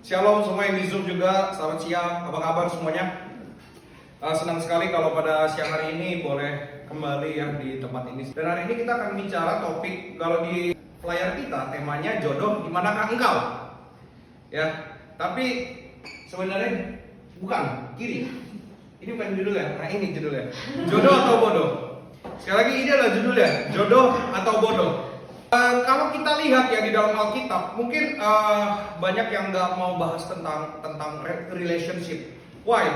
Shalom semua yang di Zoom juga, selamat siang, apa kabar semuanya? Senang sekali kalau pada siang hari ini boleh kembali ya di tempat ini. Dan hari ini kita akan bicara topik, kalau di flyer kita temanya jodoh dimanakah engkau? Ya, tapi sebenarnya bukan, kiri. Ini bukan judulnya, nah ini judulnya. Jodoh atau bodoh? Sekali lagi ini adalah judulnya, jodoh atau bodoh. Kalau kita lihat ya di dalam Alkitab, mungkin banyak yang nggak mau bahas tentang relationship. Why?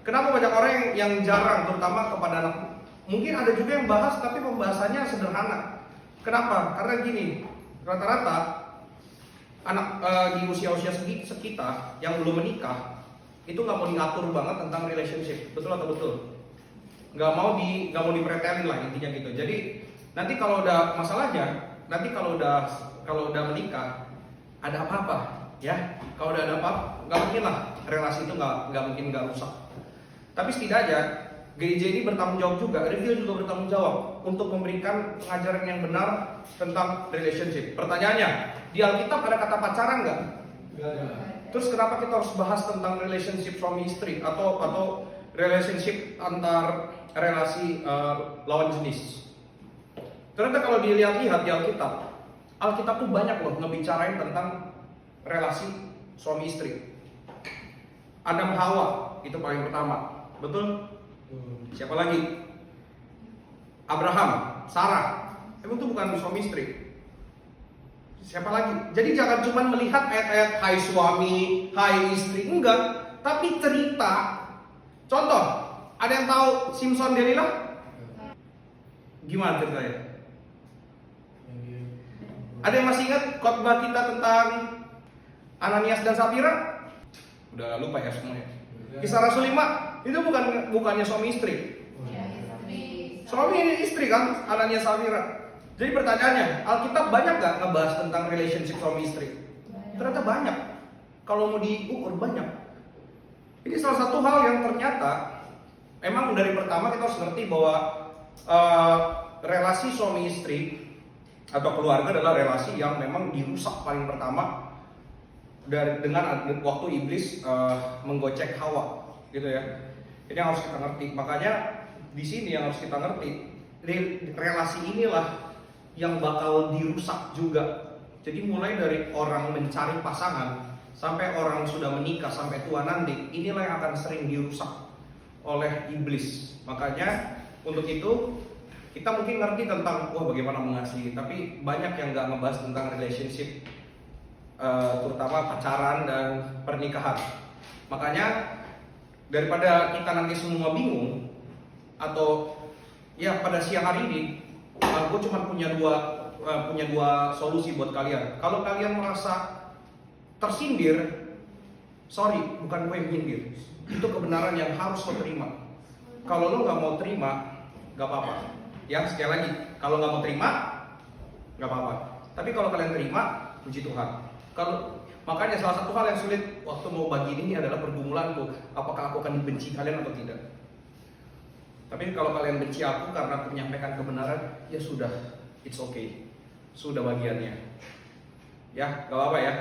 Kenapa banyak orang yang jarang, terutama kepada anak? Mungkin ada juga yang bahas, tapi pembahasannya sederhana. Kenapa? Karena gini, rata-rata anak di usia-usia sekitar yang belum menikah itu nggak mau diatur banget tentang relationship, betul atau betul? Nggak mau dipretelin lah intinya gitu. Jadi nanti kalau udah masalahnya, nanti kalau udah menikah ada apa-apa ya, kalau udah ada apa nggak mungkin lah relasi itu nggak mungkin nggak rusak. Tapi setidaknya gereja ini bertanggung jawab juga, Reveal juga bertanggung jawab untuk memberikan pengajaran yang benar tentang relationship. Pertanyaannya, di Alkitab ada kata pacaran nggak? Nggak ada. Terus kenapa kita harus bahas tentang relationship suami istri atau relationship antar relasi lawan jenis? Ternyata kalau dilihat-lihat di Alkitab tuh banyak loh ngebicarain tentang relasi suami istri. Adam Hawa itu paling pertama, betul? Siapa lagi? Abraham, Sarah, itu bukan suami istri. Siapa lagi? Jadi jangan cuma melihat ayat-ayat hai suami, hai istri, enggak. Tapi cerita. Contoh, ada yang tahu Simpson Delilah? Gimana ceritanya? Ada yang masih ingat khotbah kita tentang Ananias dan Safira? Udah lupa ya semuanya. Kisah Rasul 5 itu bukannya suami istri. Suami istri kan, Ananias Safira. Jadi pertanyaannya, Alkitab banyak gak ngebahas tentang relationship suami istri? Ternyata banyak. Kalau mau diukur banyak. Ini salah satu hal yang ternyata memang dari pertama kita harus ngerti bahwa relasi suami istri atau keluarga adalah relasi yang memang dirusak paling pertama dengan waktu iblis menggocek Hawa, gitu ya. Ini yang harus kita ngerti. Makanya di sini yang harus kita ngerti, relasi inilah yang bakal dirusak juga. Jadi mulai dari orang mencari pasangan sampai orang sudah menikah sampai tua nanti, inilah yang akan sering dirusak oleh iblis. Makanya untuk itu kita mungkin ngerti tentang bagaimana mengasihi, tapi banyak yang nggak ngebahas tentang relationship, terutama pacaran dan pernikahan. Makanya daripada kita nanti semua bingung, atau ya pada siang hari ini, gue cuma punya dua solusi buat kalian. Kalau kalian merasa tersindir, sorry, bukan gue yang nyindir, itu kebenaran yang harus lo terima. Kalau lo nggak mau terima, nggak apa-apa. Ya, sekali lagi, kalau nggak mau terima, nggak apa-apa. Tapi kalau kalian terima, puji Tuhan. Makanya salah satu hal yang sulit waktu mau bagi ini adalah pergumulanku. Apakah aku akan dibenci kalian atau tidak? Tapi kalau kalian benci aku karena aku menyampaikan kebenaran, ya sudah, it's okay. Sudah bagiannya. Ya, nggak apa-apa ya.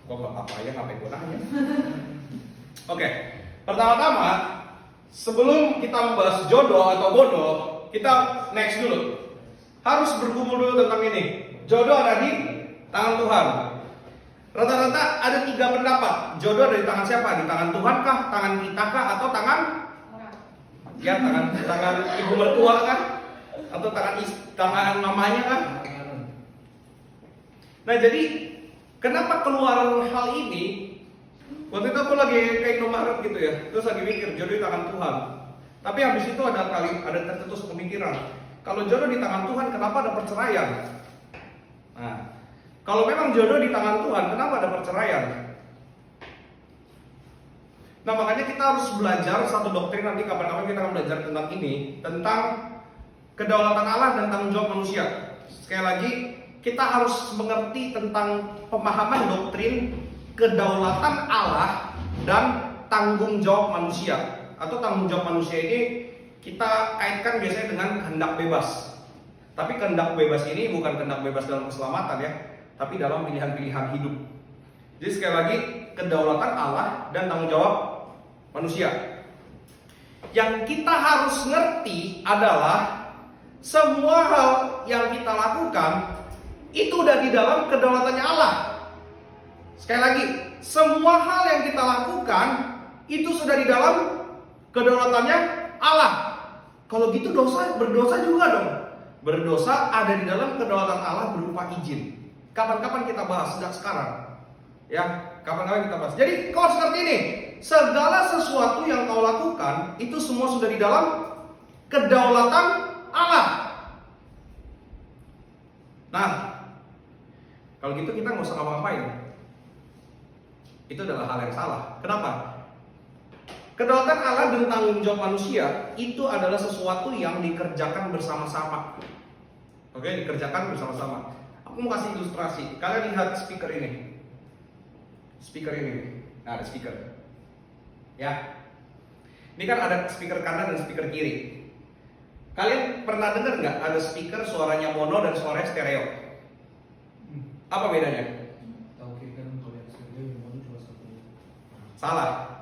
Kok nggak apa-apa ya, ngapain gue nanya? Oke, pertama-tama sebelum kita membahas jodoh atau bodoh, kita next dulu. Harus bergumul dulu tentang ini. Jodoh ada di tangan Tuhan. Rata-rata ada 3 pendapat. Jodoh ada di tangan siapa? Di tangan Tuhan kah? Tangan kita kah? Atau tangan orang? Ya, tangan ibu mertua kah? Atau tangan mamanya kah? Nah, jadi kenapa keluar hal ini? Waktu itu aku lagi kayak Indomaret gitu ya. Terus lagi mikir jodoh di tangan Tuhan. Tapi habis itu ada tercetus pemikiran, kalau jodoh di tangan Tuhan, kenapa ada perceraian? Nah, kalau memang jodoh di tangan Tuhan, kenapa ada perceraian? Nah, makanya kita harus belajar satu doktrin, nanti kapan-kapan kita akan belajar tentang ini, tentang kedaulatan Allah dan tanggung jawab manusia. Sekali lagi, kita harus mengerti tentang pemahaman doktrin kedaulatan Allah dan tanggung jawab manusia. Atau tanggung jawab manusia ini kita kaitkan biasanya dengan kehendak bebas. Tapi kehendak bebas ini bukan kehendak bebas dalam keselamatan ya, tapi dalam pilihan-pilihan hidup. Jadi sekali lagi, kedaulatan Allah dan tanggung jawab manusia. Yang kita harus ngerti adalah semua hal yang kita lakukan itu udah di dalam kedaulatannya Allah. Sekali lagi, semua hal yang kita lakukan itu sudah di dalam kedaulatannya Allah. Kalau gitu berdosa juga dong. Berdosa ada di dalam kedaulatan Allah berupa izin. Kapan-kapan kita bahas, sejak sekarang. Ya, kapan-kapan kita bahas. Jadi kau harus ngerti ini, segala sesuatu yang kau lakukan itu semua sudah di dalam kedaulatan Allah. Nah, kalau gitu kita nggak usah ngapa-ngapain. Itu adalah hal yang salah. Kenapa? Kedaulatan Allah dan tanggung jawab manusia itu adalah sesuatu yang dikerjakan bersama-sama. Oke, dikerjakan bersama-sama. Aku mau kasih ilustrasi. Kalian lihat speaker ini. Speaker ini. Nah, ada speaker. Ya. Ini kan ada speaker kanan dan speaker kiri. Kalian pernah dengar nggak ada speaker suaranya mono dan suaranya stereo? Apa bedanya? Salah.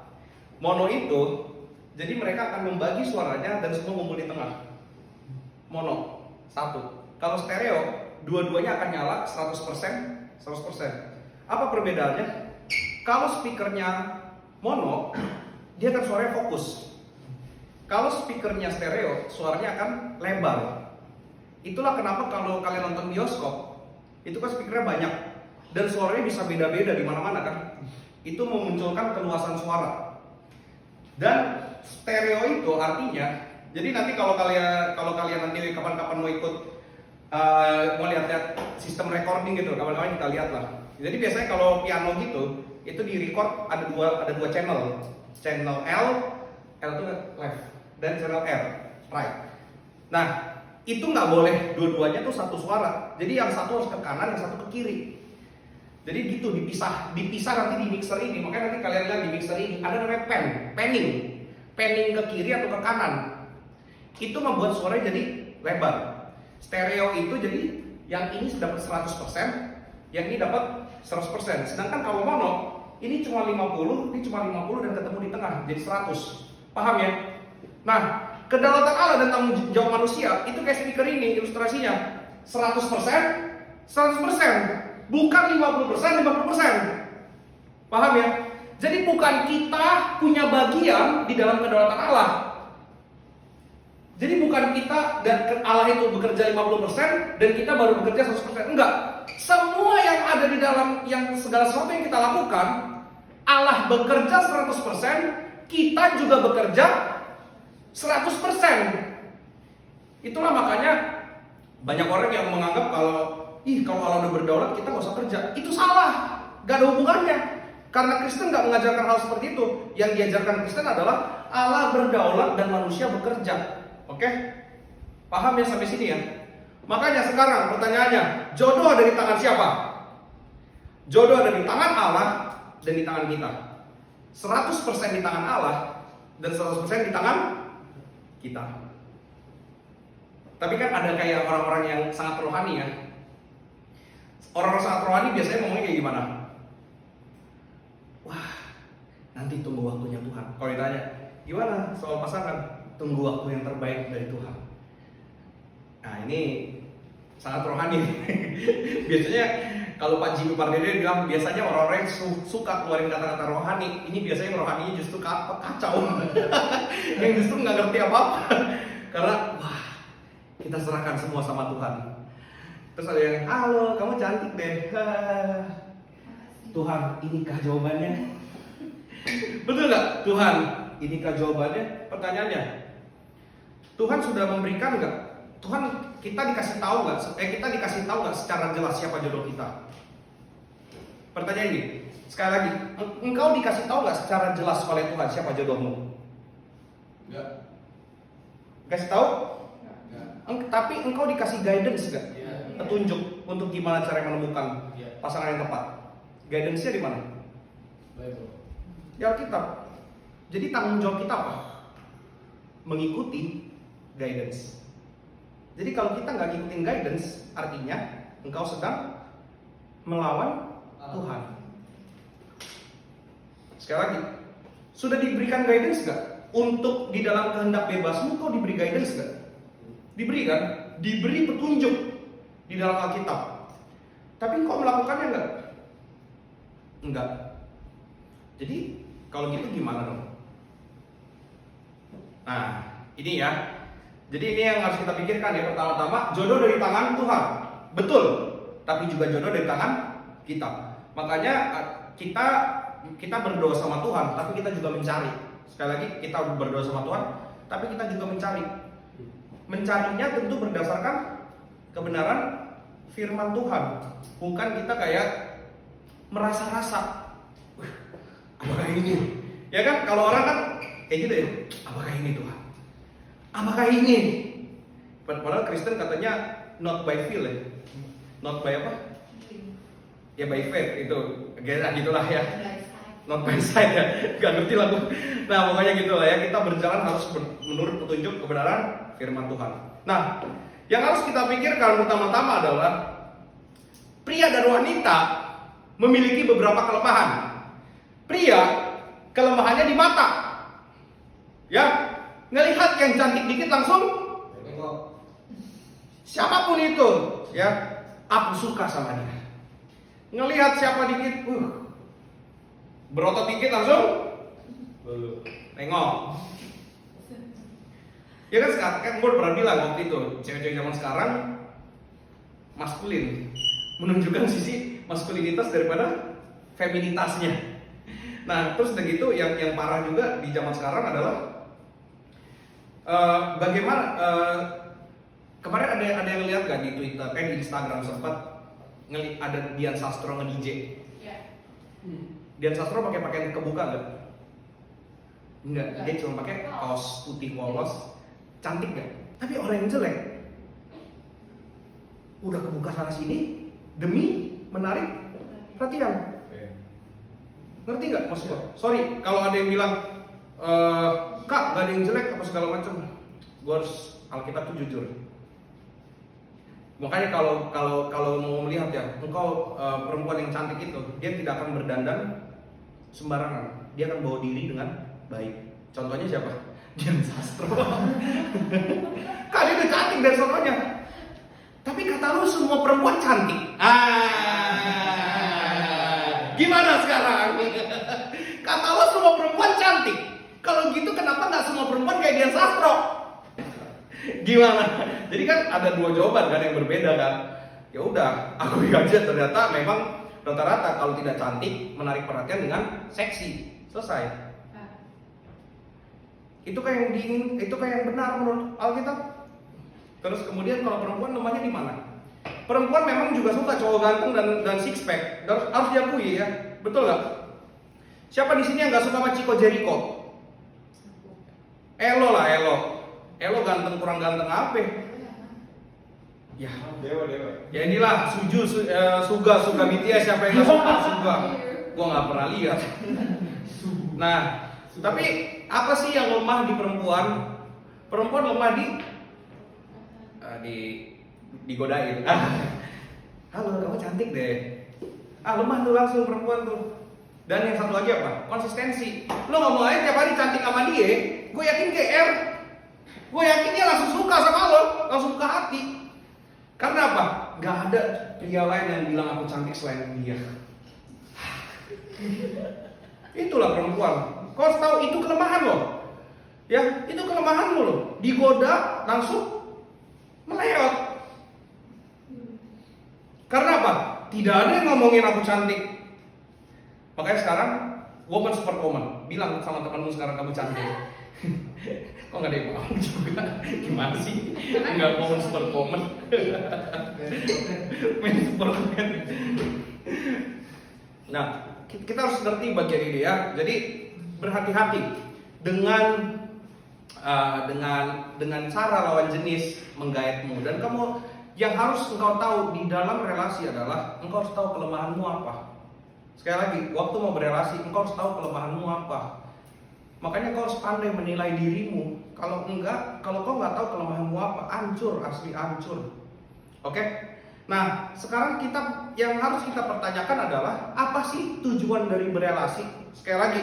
Mono itu, jadi mereka akan membagi suaranya dan semua ngumpul di tengah. Mono, satu. Kalau stereo, dua-duanya akan nyala 100%, 100%. Apa perbedaannya? Kalau speakernya mono, dia akan suaranya fokus. Kalau speakernya stereo, suaranya akan lebar. Itulah kenapa kalau kalian nonton bioskop, itu kan speakernya banyak dan suaranya bisa beda-beda di mana-mana kan. Itu memunculkan keluasan suara. Dan stereo itu artinya, jadi nanti kalau kalian nanti kapan-kapan mau ikut mau lihat sistem recording gitu, kapan-kapan kita lihat lah. Jadi biasanya kalau piano gitu, itu di record ada dua channel. Channel L itu left, dan channel R, right. Nah, itu nggak boleh dua-duanya tuh satu suara. Jadi yang satu harus ke kanan, yang satu ke kiri. Jadi gitu dipisah nanti di mixer ini. Makanya nanti kalian lihat di mixer ini ada namanya panning ke kiri atau ke kanan. Itu membuat suaranya jadi lebar. Stereo itu jadi yang ini dapat 100%, yang ini dapat 100%. Sedangkan kalau mono, ini cuma 50, ini cuma 50 dan ketemu di tengah jadi 100. Paham ya? Nah, kedaulatan Allah dan tanggung jawab manusia itu kayak speaker ini ilustrasinya 100%, 100%. Bukan 50%, 50%. Paham ya? Jadi bukan kita punya bagian di dalam kedaulatan Allah. Jadi bukan kita dan Allah itu bekerja 50% dan kita baru bekerja 100%. Enggak. Semua yang ada di dalam segala sesuatu yang kita lakukan, Allah bekerja 100%, kita juga bekerja 100%. Itulah makanya banyak orang yang menganggap kalau Allah udah berdaulat kita nggak usah kerja. Itu salah, gak ada hubungannya. Karena Kristen nggak mengajarkan hal seperti itu. Yang diajarkan Kristen adalah Allah berdaulat dan manusia bekerja. Oke? Paham ya sampai sini ya? Makanya sekarang pertanyaannya, jodoh ada di tangan siapa? Jodoh ada di tangan Allah dan di tangan kita. 100% di tangan Allah dan 100% di tangan kita. Tapi kan ada kayak orang-orang yang sangat rohani ya. Orang-orang sangat rohani biasanya ngomongnya kayak gimana? Wah, nanti tunggu waktunya Tuhan. Kalau ditanya, gimana soal pasangan? Tunggu waktu yang terbaik dari Tuhan. Nah ini sangat rohani. Biasanya kalau Pak Jimmy Pardede bilang, biasanya orang-orang yang suka keluarin kata-kata rohani, ini biasanya rohaninya justru kacau. Yang justru nggak ngerti apa-apa. Karena wah, kita serahkan semua sama Tuhan. Terus ada yang, halo, kamu cantik deh. Tuhan, inikah jawabannya? Betul nggak? Tuhan, inikah jawabannya? Pertanyaannya, Tuhan sudah memberikan nggak? Tuhan, kita dikasih tahu nggak secara jelas siapa jodoh kita? Pertanyaan ini, sekali lagi, engkau dikasih tahu nggak secara jelas oleh Tuhan siapa jodohmu? Enggak. Kasih tahu? Enggak. Tapi engkau dikasih guidance nggak? Petunjuk untuk gimana cara menemukan pasangan yang tepat. Guidance-nya di mana? Di Alkitab. Jadi tanggung jawab kita apa? Mengikuti guidance. Jadi kalau kita nggak ngikutin guidance, artinya engkau sedang melawan Tuhan. Sekali lagi, sudah diberikan guidance nggak? Untuk di dalam kehendak bebasmu kau diberi guidance nggak? Diberi kan? Diberi petunjuk di dalam Alkitab. Tapi kau melakukannya nggak? Enggak. Jadi kalau gitu gimana dong? Nah, ini ya. Jadi ini yang harus kita pikirkan ya. Pertama-tama, jodoh dari tangan Tuhan. Betul. Tapi juga jodoh dari tangan kita. Makanya kita berdoa sama Tuhan, tapi kita juga mencari. Sekali lagi, kita berdoa sama Tuhan, tapi kita juga mencari. Mencarinya tentu berdasarkan kebenaran firman Tuhan. Bukan kita kayak merasa-rasa, apakah ini? Ya kan, kalau orang kan kayak gitu ya, apakah ini Tuhan? Apakah ini? Padahal Kristen katanya not by feel ya, not by apa? Ya by faith itu, gitulah ya. Not by sight ya, gak ngerti lah gue. Nah pokoknya gitulah ya, kita berjalan harus menurut petunjuk kebenaran firman Tuhan. Nah, yang harus kita pikirkan pertama-tama adalah pria dan wanita memiliki beberapa kelemahan. Pria, kelemahannya di mata. Ya, ngelihat yang cantik dikit langsung siapapun itu, ya, aku suka sama dia. Ngelihat siapa dikit, berotot dikit langsung nengok. Ya kan sekarang kan gue pernah bilang waktu itu, cewek-cewek zaman sekarang maskulin, menunjukkan sisi maskulinitas daripada feminitasnya. Nah terus udah gitu yang parah juga di zaman sekarang adalah bagaimana kemarin ada yang lihat gak di Twitter, di Instagram sempat ada Dian Sastro nge-DJ. Dian Sastro pakai pakaian kebuka nggak? Enggak, dia cuma pakai kaos putih polos, cantik nggak? Tapi orang yang jelek udah kebuka sana sini demi menarik perhatian. Ngerti nggak maksud gue? Sorry kalau ada yang bilang kak nggak ada yang jelek apa segala macam. Gue harus Alkitab tuh jujur. Makanya kalau mau melihat ya, engkau perempuan yang cantik itu, dia tidak akan berdandan sembarangan. Dia akan bawa diri dengan baik. Contohnya siapa? Dian Sastro. Kak dia udah cantik dari sononya. Tapi kata lu semua perempuan cantik. Gimana sekarang? Kata lu semua perempuan cantik. Kalau gitu kenapa nggak semua perempuan kayak Dian Sastro? Gimana? Jadi kan ada dua jawaban kan yang berbeda kan. Ya udah, aku aja ternyata memang rata-rata kalau tidak cantik menarik perhatian dengan seksi. Selesai. Itu kayak yang diingin, itu kayak yang benar menurut Alkitab. Terus kemudian kalau perempuan lemahnya di mana? Perempuan memang juga suka cowok ganteng dan six pack. Harus diakui ya. Betul nggak? Siapa di sini yang nggak suka sama Chico Jericho? Elo lah, Elo. Elo ganteng kurang ganteng apa? Ya, dewa. Ya inilah Suga BTS, siapa yang gak suka? Gua nggak pernah lihat. Nah, tapi apa sih yang lemah di perempuan? Perempuan lemah digodain. Halo, kamu cantik deh. Lemah tuh langsung perempuan tuh. Dan yang satu lagi apa? Konsistensi. Lo ngomong aja tiap hari cantik sama dia, gue yakin GR. Gue yakin dia langsung suka sama lo, langsung buka hati. Karena apa? Gak ada pria lain yang bilang aku cantik selain dia. Itulah perempuan. Kau harus tahu itu kelemahan lo. Ya, itu kelemahan lo. Digoda langsung meleot. Karena apa? Tidak ada yang ngomongin aku cantik. Makanya sekarang woman super woman. Bilang sama temanmu sekarang kamu cantik. Kok gak ada yang mau juga? Gimana sih? Enggak woman super woman. Main super woman. Nah, kita harus ngerti bagian ini ya. Jadi berhati-hati dengan cara lawan jenis menggaetmu. Dan kamu yang harus engkau tahu di dalam relasi adalah engkau harus tahu kelemahanmu apa. Sekali lagi, waktu mau berelasi engkau harus tahu kelemahanmu apa. Makanya kau harus pandai menilai dirimu. Kalau kau nggak tahu kelemahanmu apa, hancur, asli hancur. Oke? Nah, sekarang yang harus kita pertanyakan adalah apa sih tujuan dari berelasi? Sekali lagi,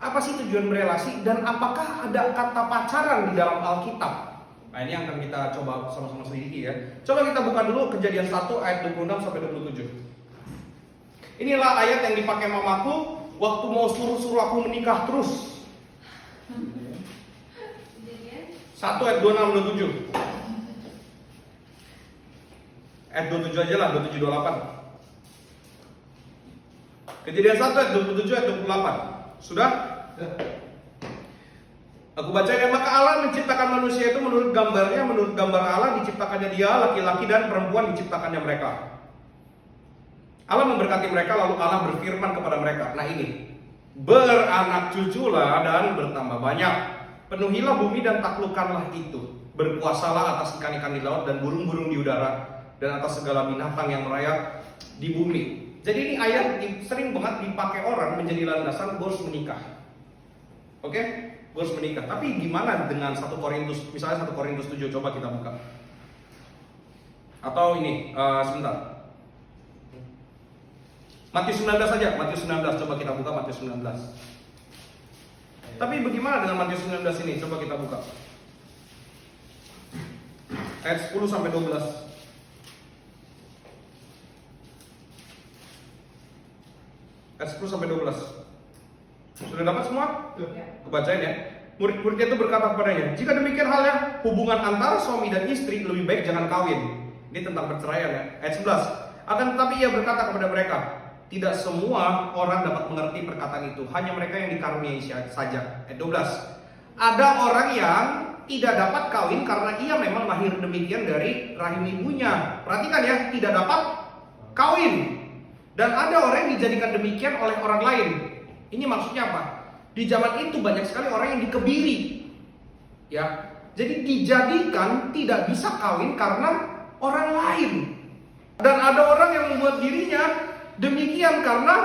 apa sih tujuan berelasi dan apakah ada kata pacaran di dalam Alkitab? Nah, ini yang akan kita coba sama-sama selidiki ya. Coba kita buka dulu Kejadian 1 ayat 26 sampai 27. Inilah ayat yang dipakai mamaku waktu mau suruh aku menikah terus. 1 ayat 26 27. Ayat 27 aja lah, 27 28. Kejadian 1 ayat 27 ayat 28. Sudah? Aku bacakan, maka Allah menciptakan manusia itu menurut gambarnya, menurut gambar Allah diciptakannya dia, laki-laki dan perempuan diciptakannya mereka. Allah memberkati mereka, lalu Allah berfirman kepada mereka. Nah ini, beranak cuculah dan bertambah banyak, penuhilah bumi dan taklukkanlah itu, berkuasalah atas ikan-ikan di laut dan burung-burung di udara, dan atas segala binatang yang merayap di bumi. Jadi ini ayat sering banget dipakai orang menjadi landasan gue harus menikah. Oke? Gue harus menikah. Tapi gimana dengan 1 Korintus, misalnya 1 Korintus 7, coba kita buka. Atau ini, sebentar. Matius 19 saja, Matius 19, coba kita buka Matius 19. Tapi bagaimana dengan Matius 19 ini? Coba kita buka. Ayat 10 sampai 12. Ayat 10 sampai 12. Sudah dapat semua? Kebacain ya. Murid-muridnya itu berkata kepadanya, jika demikian halnya, hubungan antara suami dan istri lebih baik jangan kawin. Ini tentang perceraian ya. Ayat 11. Akan tetapi ia berkata kepada mereka, tidak semua orang dapat mengerti perkataan itu, hanya mereka yang dikaruniai saja. Ayat 12. Ada orang yang tidak dapat kawin karena ia memang lahir demikian dari rahim ibunya. Perhatikan ya, tidak dapat kawin. Dan ada orang yang dijadikan demikian oleh orang lain. Ini maksudnya apa? Di zaman itu banyak sekali orang yang dikebiri. Ya. Jadi dijadikan tidak bisa kawin karena orang lain. Dan ada orang yang membuat dirinya demikian karena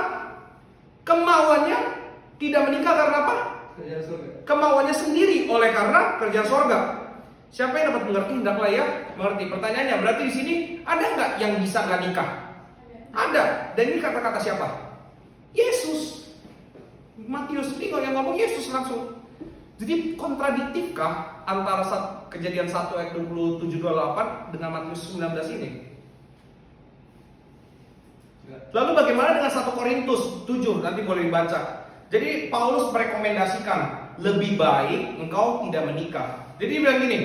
kemauannya tidak menikah karena apa? Kemauannya sendiri oleh karena kerjaan surga. Siapa yang dapat mengerti? Hendaklah ya mengerti. Pertanyaannya, berarti di sini ada nggak yang bisa nggak nikah? Ada. Dan ini kata-kata siapa? Yesus. Matius ini yang ngomong Yesus langsung. Jadi kontradiktifkah antara Kejadian 1 ayat 27-28 dengan Matius 19 ini? Lalu bagaimana dengan 1 Korintus 7? Nanti boleh dibaca. Jadi Paulus merekomendasikan lebih baik engkau tidak menikah. Jadi dia bilang gini,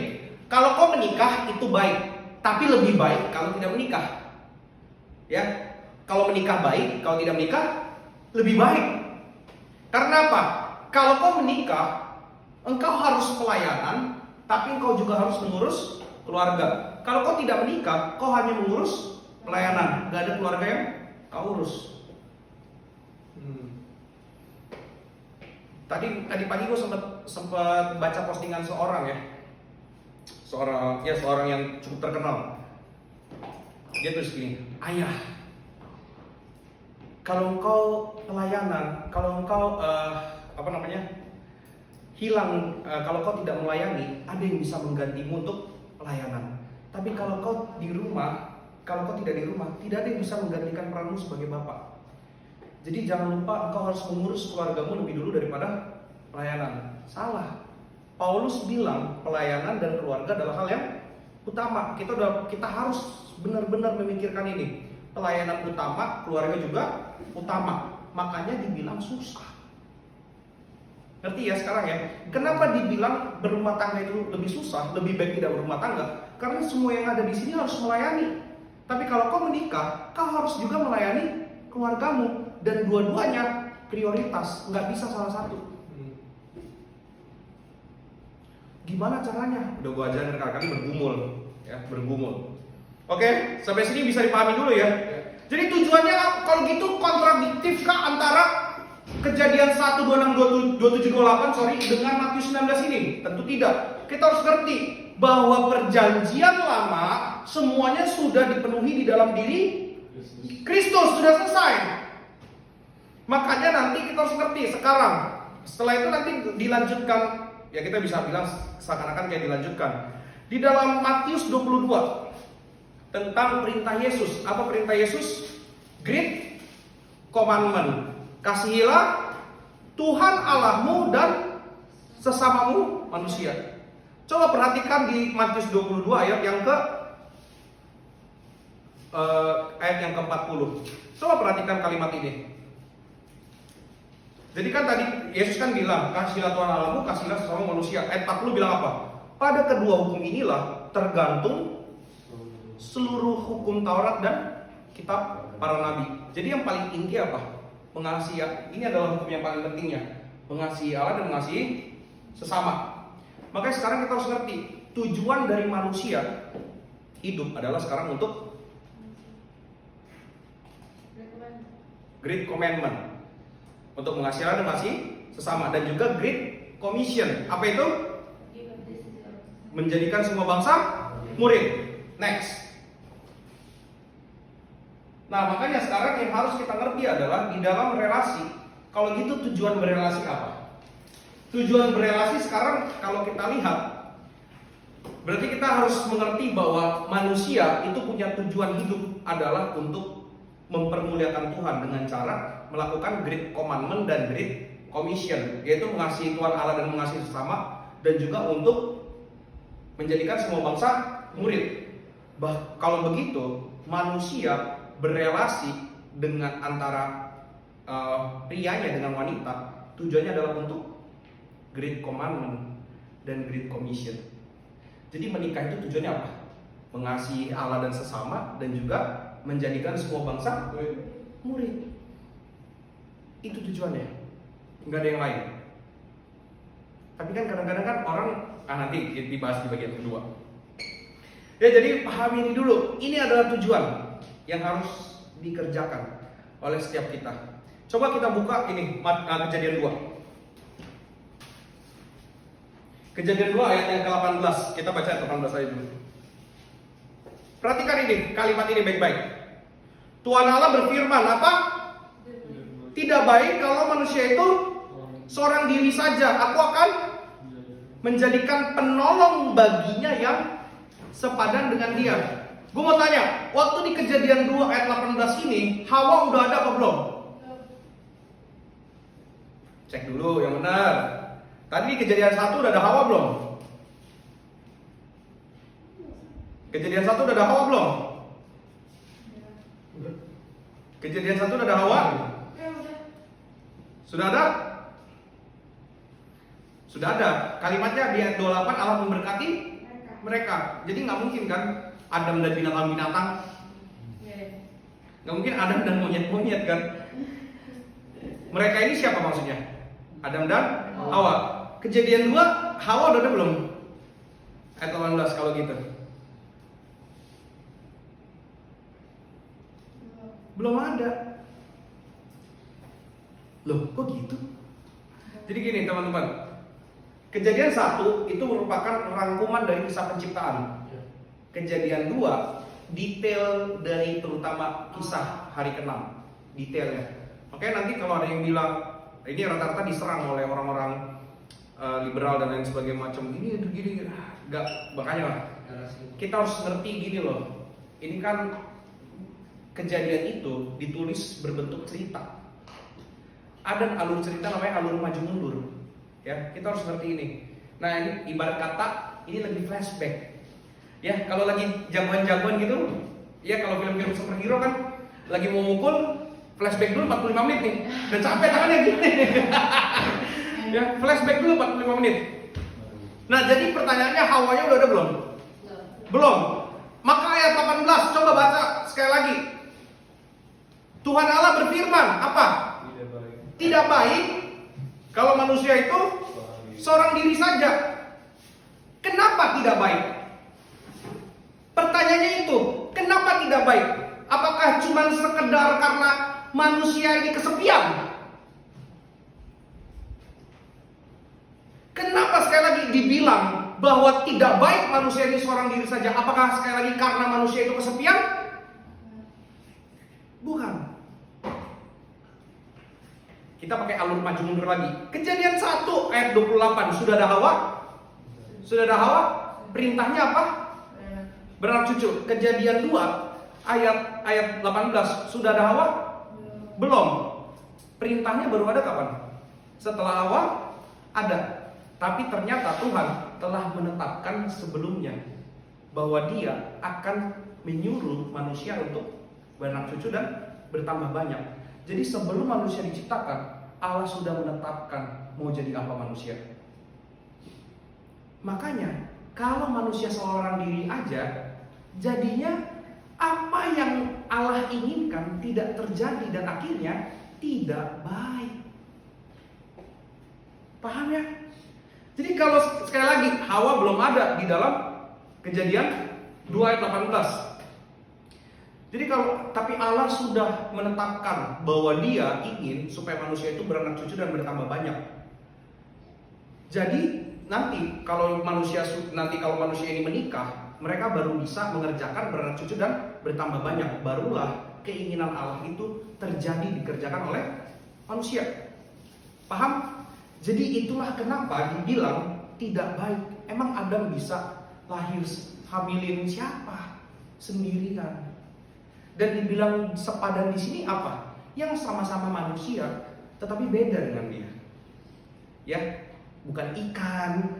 kalau kau menikah itu baik, tapi lebih baik kalau tidak menikah. Ya, kalau menikah baik, kalau tidak menikah lebih baik. Karena apa? Kalau kau menikah, engkau harus pelayanan, tapi engkau juga harus mengurus keluarga. Kalau kau tidak menikah, kau hanya mengurus pelayanan, gak ada keluarga yang kau urus. Tadi pagi gue sempat baca postingan seorang ya, seorang yang cukup terkenal. Dia tulis gini, ayah, kalau engkau pelayanan, kalau engkau hilang, kalau kau tidak melayani, ada yang bisa menggantimu untuk pelayanan. Tapi kalau kau di rumah, kalau kau tidak di rumah, tidak ada yang bisa menggantikan peranmu sebagai bapak. Jadi jangan lupa engkau harus mengurus keluargamu lebih dulu daripada pelayanan. Salah. Paulus bilang pelayanan dan keluarga adalah hal yang utama. Kita harus benar-benar memikirkan ini. Pelayanan utama, keluarga juga utama. Makanya dibilang susah. Ngerti ya sekarang ya? Kenapa dibilang berumah tangga itu lebih susah, lebih baik tidak berumah tangga? Karena semua yang ada di sini harus melayani. Tapi kalau kau menikah, kau harus juga melayani keluargamu. Dan dua-duanya prioritas, nggak bisa salah satu. Gimana caranya? Udah gua ajarin rekan-rekan bergumul, ya bergumul. Oke, sampai sini bisa dipahami dulu ya. Jadi tujuannya kalau gitu kontradiktif kah antara Kejadian 1, 26, 27, 28 dengan Matius 19 ini? Tentu tidak. Kita harus ngerti bahwa perjanjian lama semuanya sudah dipenuhi di dalam diri Kristus, sudah selesai. Makanya nanti kita harus ngerti sekarang. Setelah itu nanti dilanjutkan, ya kita bisa bilang seakan-akan kayak dilanjutkan. Di dalam Matius 22. tentang perintah Yesus. Apa perintah Yesus? Great Commandment. Kasihilah Tuhan Allahmu dan sesamamu manusia. Coba perhatikan di Matius 22 ayat yang ke-40. Coba perhatikan kalimat ini. Jadi kan tadi Yesus kan bilang, kasihilah Tuhan Allahmu, kasihilah sesama manusia. Ayat 40 bilang apa? Pada kedua hukum inilah tergantung seluruh hukum Taurat dan kitab para nabi. Jadi yang paling inti apa? Mengasihi. Ini adalah hukum yang paling pentingnya. Mengasihi Allah dan mengasihi sesama. Makanya sekarang kita harus ngerti, tujuan dari manusia hidup adalah sekarang untuk Great Commandment. Untuk mengasihi Allah dan mengasihi sesama. Dan juga Great Commission. Apa itu? Menjadikan semua bangsa murid. Next. Nah, makanya sekarang yang harus kita ngerti adalah di dalam relasi. Kalau gitu tujuan berelasi apa? Tujuan berelasi sekarang kalau kita lihat, berarti kita harus mengerti bahwa manusia itu punya tujuan hidup adalah untuk mempermuliakan Tuhan dengan cara melakukan Great Commandment dan Great Commission, yaitu mengasihi Tuhan Allah dan mengasihi sesama, dan juga untuk menjadikan semua bangsa murid. Kalau begitu, manusia berelasi dengan antara prianya dengan wanita, tujuannya adalah untuk Great Commandment dan Great Commission. Jadi menikah itu tujuannya apa? Mengasihi Allah dan sesama, dan juga menjadikan semua bangsa murid. Itu tujuannya, nggak ada yang lain. Tapi kan kadang-kadang kan orang, nanti dibahas di bagian kedua. Ya, jadi pahami ini dulu. Ini adalah tujuan yang harus dikerjakan oleh setiap kita. Coba kita buka ini Kejadian 2. Kejadian 2 ayat yang ke-18. Kita baca ayat 18 aja dulu. Perhatikan ini, kalimat ini baik-baik. Tuhan Allah berfirman apa? Tidak baik kalau manusia itu seorang diri saja. Aku akan menjadikan penolong baginya yang sepadan dengan dia. Gue mau tanya, waktu di Kejadian 2 ayat 18 ini, Hawa udah ada apa belum? Cek dulu yang benar. Tadi di Kejadian 1 udah ada Hawa belum? Kejadian 1 udah ada Hawa belum? Kejadian 1 udah ada Hawa? Sudah ada? Sudah ada. Kalimatnya di ayat 28, Allah memberkati mereka. Jadi nggak mungkin kan Adam dan binatang-binatang. Nggak mungkin Adam dan monyet-monyet kan. Mereka ini siapa maksudnya? Adam dan Hawa. Kejadian 2, Hawa udah ada belum? Ayat 18 kalau gitu. Belum ada. Loh, kok gitu? Jadi gini teman-teman, Kejadian 1 itu merupakan rangkuman dari kisah penciptaan. Kejadian 2 detail dari terutama kisah hari ke-6, detailnya. Makanya nanti kalau ada yang bilang ini rata-rata diserang oleh orang-orang liberal dan lain sebagainya macam gini, enggak, makanya kita harus ngerti gini loh. Ini kan kejadian itu ditulis berbentuk cerita. Ada alur cerita namanya alur maju mundur. Ya, kita harus ngerti ini. Nah, ini ibarat kata ini lagi flashback. Ya, kalau lagi jagoan-jagoan gitu, ya kalau film-film superhero kan lagi mau mukul, flashback dulu 45 menit nih. Dan capek tangannya gini. Ya, flashback dulu 45 menit. Nah, jadi pertanyaannya Hawanya udah ada belum? Belum. Maka ayat 18 coba baca sekali lagi. Tuhan Allah berfirman, apa? Tidak baik kalau manusia itu seorang diri saja. Kenapa tidak baik? Pertanyaannya itu, kenapa tidak baik? Apakah cuma sekedar karena manusia ini kesepian? Kenapa sekali lagi dibilang bahwa tidak baik manusia ini seorang diri saja? Apakah sekali lagi karena manusia itu kesepian? Bukan. Kita pakai alur maju mundur lagi. Kejadian 1 ayat 28, sudah ada Hawa? Sudah ada Hawa? Perintahnya apa? beranak cucu. Kejadian 2 ayat 18, sudah ada Hawa? Belum. Perintahnya baru ada kapan? Setelah Hawa ada. Tapi ternyata Tuhan telah menetapkan sebelumnya bahwa Dia akan menyuruh manusia untuk beranak cucu dan bertambah banyak. Jadi sebelum manusia diciptakan, Allah sudah menetapkan mau jadi apa manusia. Makanya kalau manusia seorang diri aja, jadinya apa yang Allah inginkan tidak terjadi dan akhirnya tidak baik. Paham ya? Jadi kalau sekali lagi Hawa belum ada di dalam Kejadian 2 ayat 18. Jadi tapi Allah sudah menetapkan bahwa Dia ingin supaya manusia itu beranak cucu dan bertambah banyak. Jadi nanti kalau manusia ini menikah, mereka baru bisa mengerjakan beranak cucu dan bertambah banyak. Barulah keinginan Allah itu dikerjakan oleh manusia. Paham? Jadi itulah kenapa dibilang tidak baik. Emang Adam bisa lahir hamilin siapa? Sendirian. Dan dibilang sepadan di sini apa? Yang sama-sama manusia, tetapi beda dengan dia. Ya, bukan ikan,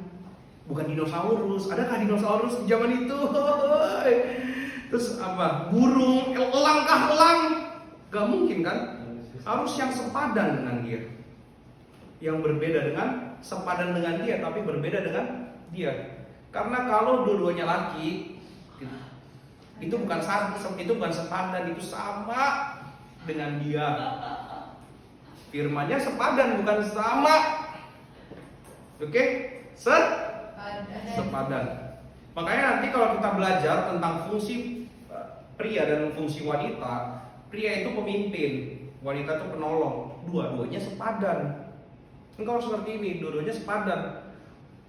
bukan dinosaurus. Adakah dinosaurus di zaman itu? Terus apa? Burung, elang? Gak mungkin kan? Harus yang sepadan dengan dia. Yang berbeda dengan sepadan dengan dia, tapi berbeda dengan dia. Karena kalau dua-duanya laki, itu bukan sepadan, itu sama dengan dia. Firmannya sepadan, bukan sama. Oke? Sepadan. Makanya nanti kalau kita belajar tentang fungsi pria dan fungsi wanita, pria itu pemimpin, wanita itu penolong. Dua-duanya sepadan. Engkau harus ngerti ini, dua-duanya sepadan.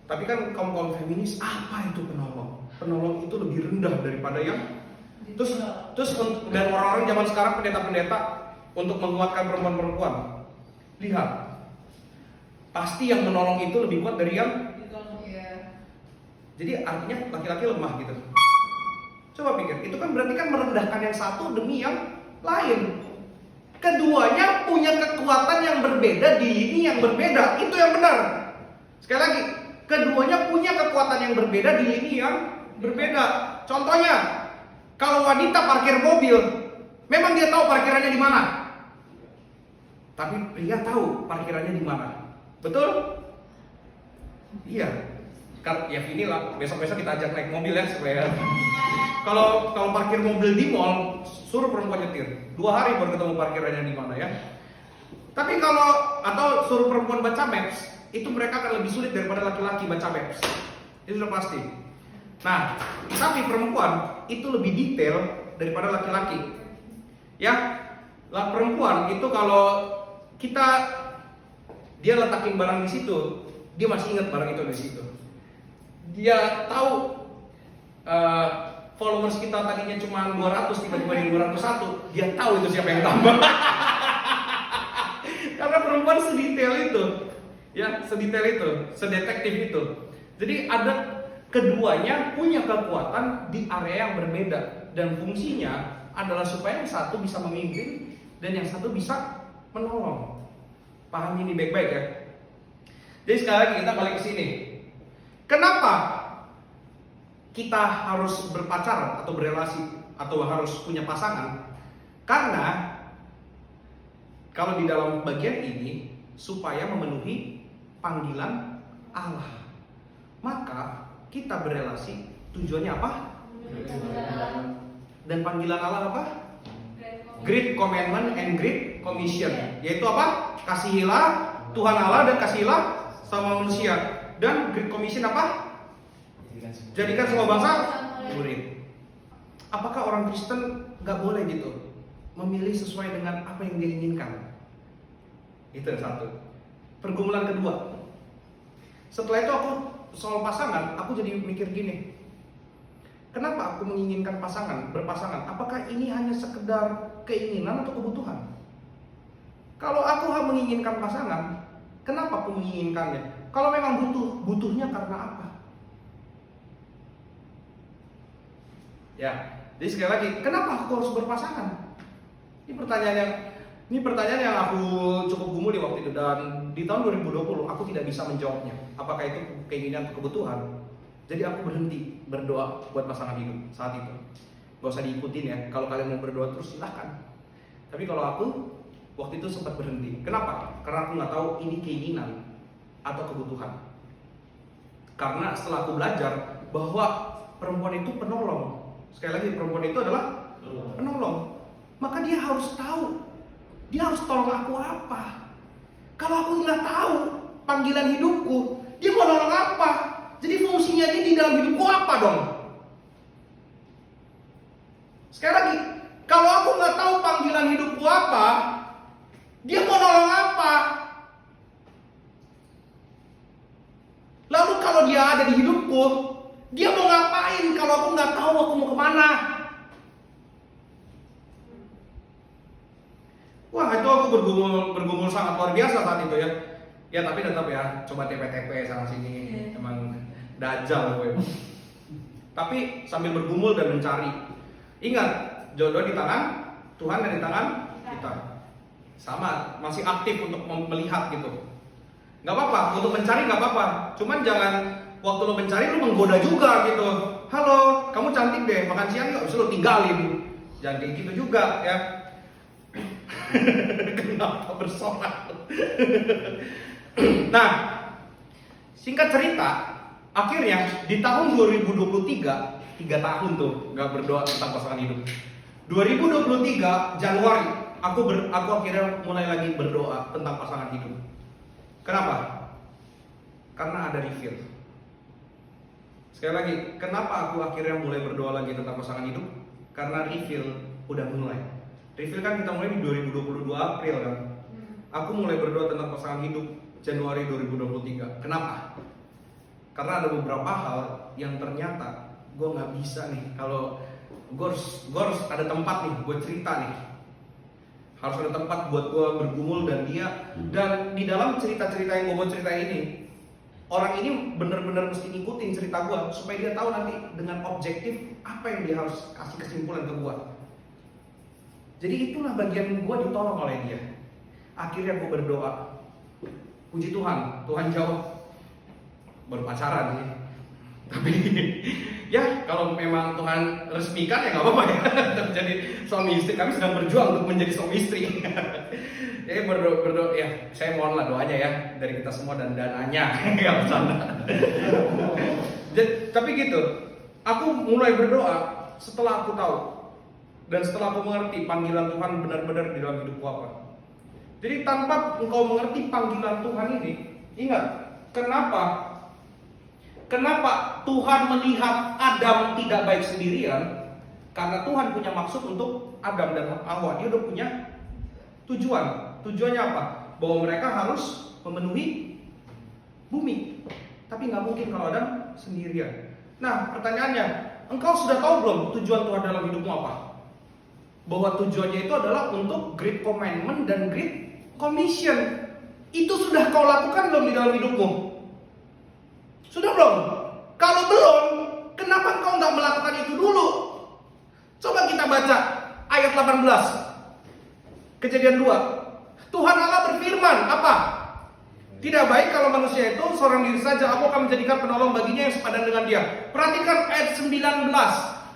Tapi kan kaum feminis, apa itu penolong? Penolong itu lebih rendah daripada yang terus dan orang-orang zaman sekarang pendeta-pendeta untuk menguatkan perempuan-perempuan. Lihat, pasti yang menolong itu lebih kuat dari yang. Jadi artinya laki-laki lemah gitu. Coba pikir, itu kan berarti kan merendahkan yang satu demi yang lain. Keduanya punya kekuatan yang berbeda di lini yang berbeda. Itu yang benar. Sekali lagi, keduanya punya kekuatan yang berbeda di lini yang berbeda. Contohnya, kalau wanita parkir mobil, memang dia tahu parkirannya di mana. Tapi pria tahu parkirannya di mana. Betul? Iya. Ya inilah, besok-besok kita ajak naik mobil ya supaya kalau parkir mobil di mall, suruh perempuan nyetir. 2 hari baru ketemu parkirannya di mana ya. Tapi atau suruh perempuan baca maps, itu mereka akan lebih sulit daripada laki-laki baca maps. Itu sudah pasti. Nah, tapi perempuan itu lebih detail daripada laki-laki. Ya, perempuan itu kalau dia letakin barang di situ, dia masih ingat barang itu di situ. Dia tahu followers kita tadinya cuma 200, tiba-tiba jadi 201. Dia tahu itu siapa yang tambah. Karena perempuan sedetail itu, ya, sedetektif itu. Jadi keduanya punya kekuatan di area yang berbeda dan fungsinya adalah supaya yang satu bisa memimpin dan yang satu bisa menolong. Paham ini baik-baik ya. Jadi sekali lagi kita balik ke sini. Kenapa kita harus berpacaran atau berelasi atau harus punya pasangan? Karena kalau di dalam bagian ini supaya memenuhi panggilan Allah. Maka kita berelasi tujuannya apa? Dan panggilan Allah apa? Great Commandment and Great Commission. Yaitu apa? Kasihilah Tuhan Allah dan kasihilah sama manusia. Dan Great Commission apa? Jadikan semua bangsa murid. Apakah orang Kristen gak boleh gitu memilih sesuai dengan apa yang dia inginkan? Itu yang satu. Pergumulan kedua. Setelah itu aku soal pasangan, aku jadi mikir gini. Kenapa aku menginginkan berpasangan? Apakah ini hanya sekedar keinginan atau kebutuhan? Kalau aku menginginkan pasangan, kenapa aku menginginkannya? Kalau memang butuhnya karena apa? Ya, jadi sekali lagi, kenapa aku harus berpasangan? Ini pertanyaan yang aku cukup gumul di waktu itu, dan di tahun 2020 aku tidak bisa menjawabnya. Apakah itu keinginan atau kebutuhan? Jadi aku berhenti berdoa buat pasangan hidup saat itu. Gak usah diikutin ya. Kalau kalian mau berdoa terus silahkan. Tapi kalau aku waktu itu sempat berhenti. Kenapa? Karena aku nggak tahu ini keinginan atau kebutuhan. Karena setelah aku belajar bahwa perempuan itu penolong. Sekali lagi, perempuan itu adalah penolong. Maka dia harus tahu, dia harus tolong aku apa. Kalau aku nggak tahu panggilan hidupku, dia mau nolong apa? Jadi fungsinya dia di dalam hidupku apa dong? Sekali lagi, kalau aku nggak tahu panggilan hidupku apa, dia mau nolong apa? Lalu kalau dia ada di hidupku, dia mau ngapain kalau aku nggak tahu aku mau kemana? Wah, itu aku bergumul sangat luar biasa saat itu ya. Ya tapi tetap ya, coba TP-TP sana sini, emang dajal gue. Tapi sambil bergumul dan mencari. Ingat, jodoh di tangan Tuhan dan di tangan kita. Sama, masih aktif untuk melihat gitu. Gak apa-apa, untuk mencari gak apa-apa. Cuman jangan waktu lo mencari lo menggoda juga gitu. Halo, kamu cantik deh, makan siang gak? Bisa lo tinggalin. Jangan kayak gitu juga ya. Kenapa bersorak? Nah, singkat cerita, akhirnya di tahun 2023, 3 tahun tuh gak berdoa tentang pasangan hidup. 2023 Januari, aku akhirnya mulai lagi berdoa tentang pasangan hidup. Kenapa? Karena ada refill. Sekali lagi, kenapa aku akhirnya mulai berdoa lagi tentang pasangan hidup? Karena refill udah mulai. Refill kan kita mulai di 2022 April kan. Aku mulai berdoa tentang pasangan hidup Januari 2023. Kenapa? Karena ada beberapa hal yang ternyata gue nggak bisa nih. Kalau gue harus ada tempat nih buat cerita nih. Harus ada tempat buat gue bergumul dan dia. Dan di dalam cerita-cerita yang gue mau cerita ini, orang ini benar-benar mesti ngikutin cerita gue supaya dia tahu nanti dengan objektif apa yang dia harus kasih kesimpulan ke gue. Jadi itulah bagian gue ditolong oleh dia. Akhirnya gue berdoa. Puji Tuhan, Tuhan jawab. Baru pacaran sih. Tapi ya kalau memang Tuhan resmikan ya nggak apa-apa ya. Jadi suami istri, kami sedang berjuang untuk menjadi suami istri. Jadi berdoa ya, saya mohonlah doanya ya dari kita semua dan dananya. Nggak bercanda. Tapi gitu, aku mulai berdoa setelah aku tahu. Dan setelah aku mengerti panggilan Tuhan benar-benar di dalam hidupku apa. Jadi tanpa engkau mengerti panggilan Tuhan ini, ingat, kenapa Tuhan melihat Adam tidak baik sendirian? Karena Tuhan punya maksud untuk Adam dan Hawa. Dia udah punya tujuan. Tujuannya apa? Bahwa mereka harus memenuhi bumi. Tapi nggak mungkin kalau Adam sendirian. Nah, pertanyaannya, engkau sudah tahu belum tujuan Tuhan dalam hidupmu apa? Bahwa tujuannya itu adalah untuk Great Commandment dan Great Commission. Itu sudah kau lakukan belum di dalam hidupmu? Sudah belum? Kalau belum, kenapa kau nggak melakukan itu dulu? Coba kita baca ayat 18 Kejadian 2. Tuhan Allah berfirman apa? Tidak baik kalau manusia itu seorang diri saja. Aku akan menjadikan penolong baginya yang sepadan dengan dia. Perhatikan ayat 19.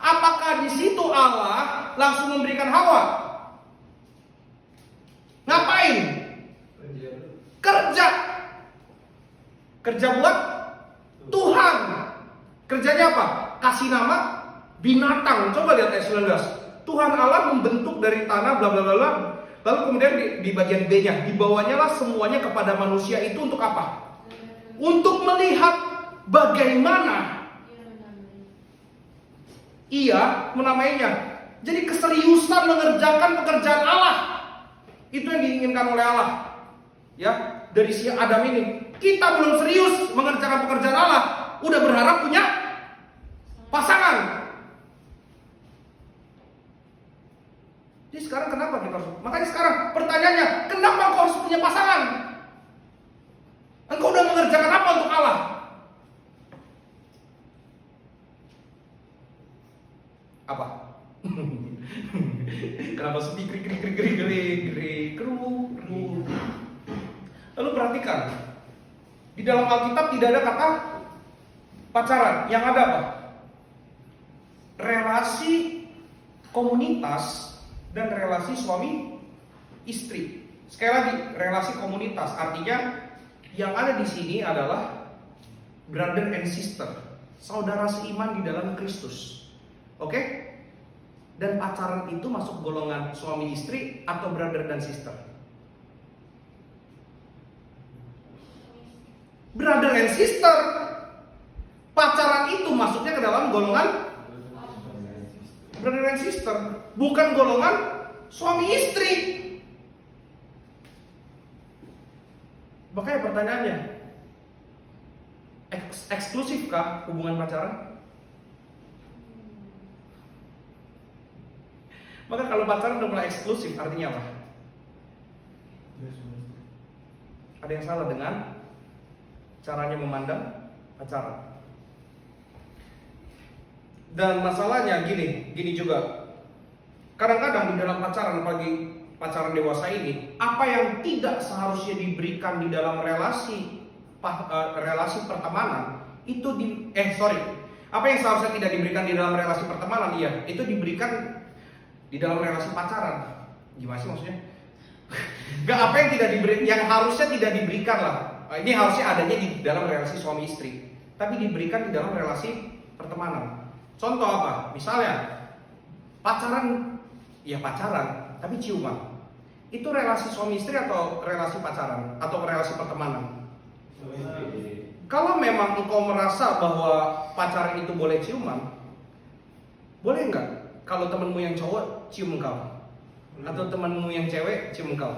Apakah di situ Allah langsung memberikan Hawa? Ngapain? Kerja. Kerja buat Tuhan. Kerjanya apa? Kasih nama binatang. Coba lihat ayat 19. Tuhan Allah membentuk dari tanah bla bla bla. Lalu kemudian di bagian B-nya, dibawanya lah semuanya kepada manusia itu untuk apa? Untuk melihat bagaimana ia menamainya. Jadi keseriusan mengerjakan pekerjaan Allah. Itu yang diinginkan oleh Allah. Ya, dari si Adam ini. Kita belum serius mengerjakan pekerjaan Allah, udah berharap punya pasangan. Jadi sekarang kenapa kita harus? Makanya sekarang pertanyaannya, kenapa engkau harus punya pasangan? Engkau udah mengerjakan apa untuk Allah? Apa? Kenapa sepi? Krik krik krik krik krik krik kru kru. Lalu perhatikan, di dalam Alkitab tidak ada kata pacaran. Yang ada apa? Relasi komunitas dan relasi suami istri. Sekali lagi, relasi komunitas artinya yang ada di sini adalah brother and sister, saudara seiman di dalam Kristus. Oke? Dan pacaran itu masuk golongan suami istri atau brother dan sister? Brother and sister. Pacaran itu masuknya ke dalam golongan brother and sister, bukan golongan suami istri. Makanya pertanyaannya, eksklusifkah hubungan pacaran? Maka kalau pacaran udah mulai eksklusif, artinya apa? Ada yang salah dengan caranya memandang pacaran. Dan masalahnya gini juga. Kadang-kadang di dalam pacaran, apalagi pacaran dewasa ini, apa yang tidak seharusnya diberikan di dalam relasi pertemanan itu apa yang seharusnya tidak diberikan di dalam relasi pertemanan, itu diberikan di dalam relasi pacaran. Gimana sih maksudnya? Gak, apa yang tidak diberi, yang harusnya tidak diberikan lah. Ini harusnya adanya di dalam relasi suami istri, tapi diberikan di dalam relasi pertemanan. Contoh apa? Misalnya pacaran, tapi ciuman. Itu relasi suami istri atau relasi pacaran atau relasi pertemanan? Kalau memang engkau merasa bahwa pacaran itu boleh ciuman, boleh nggak kalau temenmu yang cowok cium engkau? Atau temenmu yang cewek cium engkau?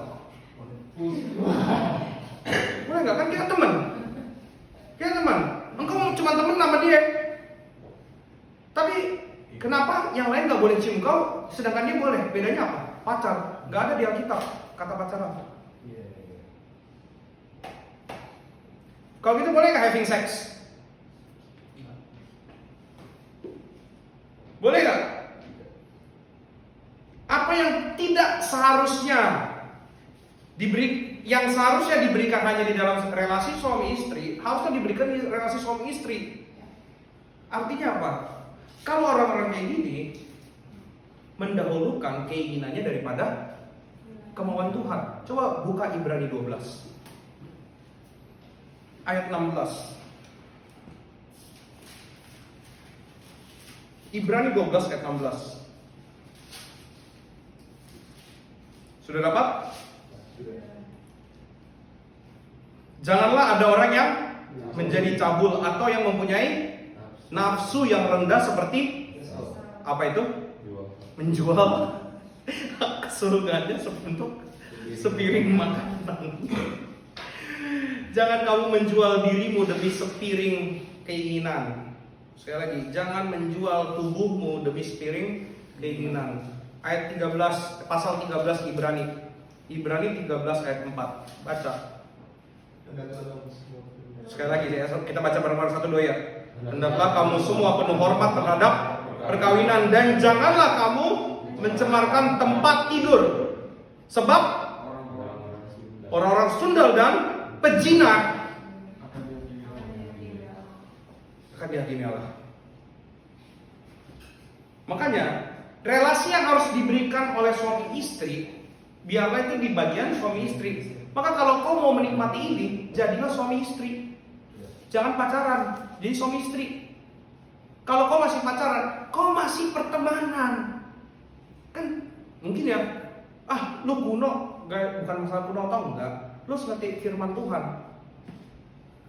Boleh nggak? Kan kita teman. Engkau cuma teman sama dia. Tapi kenapa yang lain nggak boleh cium kau, sedangkan dia boleh? Bedanya apa? Pacar. Nggak ada di Alkitab kata pacaran. Kalau gitu boleh nggak having sex? Boleh nggak? Apa yang tidak seharusnya yang seharusnya diberikan hanya di dalam relasi suami istri, harusnya diberikan di relasi suami istri. Artinya apa? Kalau orang-orang kayak gini mendahulukan keinginannya daripada kemauan Tuhan. Coba buka Ibrani 12 ayat 16. Ibrani 12 ayat 16. Sudah dapat? Janganlah ada orang yang menjadi cabul atau yang mempunyai nafsu yang rendah seperti apa itu? Menjual kesurgaannya untuk sepiring makanan. Jangan kamu menjual dirimu demi sepiring keinginan. Sekali lagi, jangan menjual tubuhmu demi sepiring keinginan. Ayat 13, pasal 13 Ibrani 13 ayat 4. Baca. Sekali lagi kita baca bareng-bareng 1-2 ya. Hendaklah kamu semua penuh hormat terhadap perkawinan, dan janganlah kamu mencemarkan tempat tidur, sebab orang-orang sundal dan pezina akan dihakimi Allah. Makanya relasi yang harus diberikan oleh suami istri, biarlah itu di bagian suami istri. Maka kalau kau mau menikmati ini, jadilah suami istri. Jangan pacaran, jadi suami istri. Kalau kau masih pacaran, kau masih pertemanan. Kan mungkin ya, lu kuno, bukan masalah kuno atau enggak. Lu harus ngerti firman Tuhan.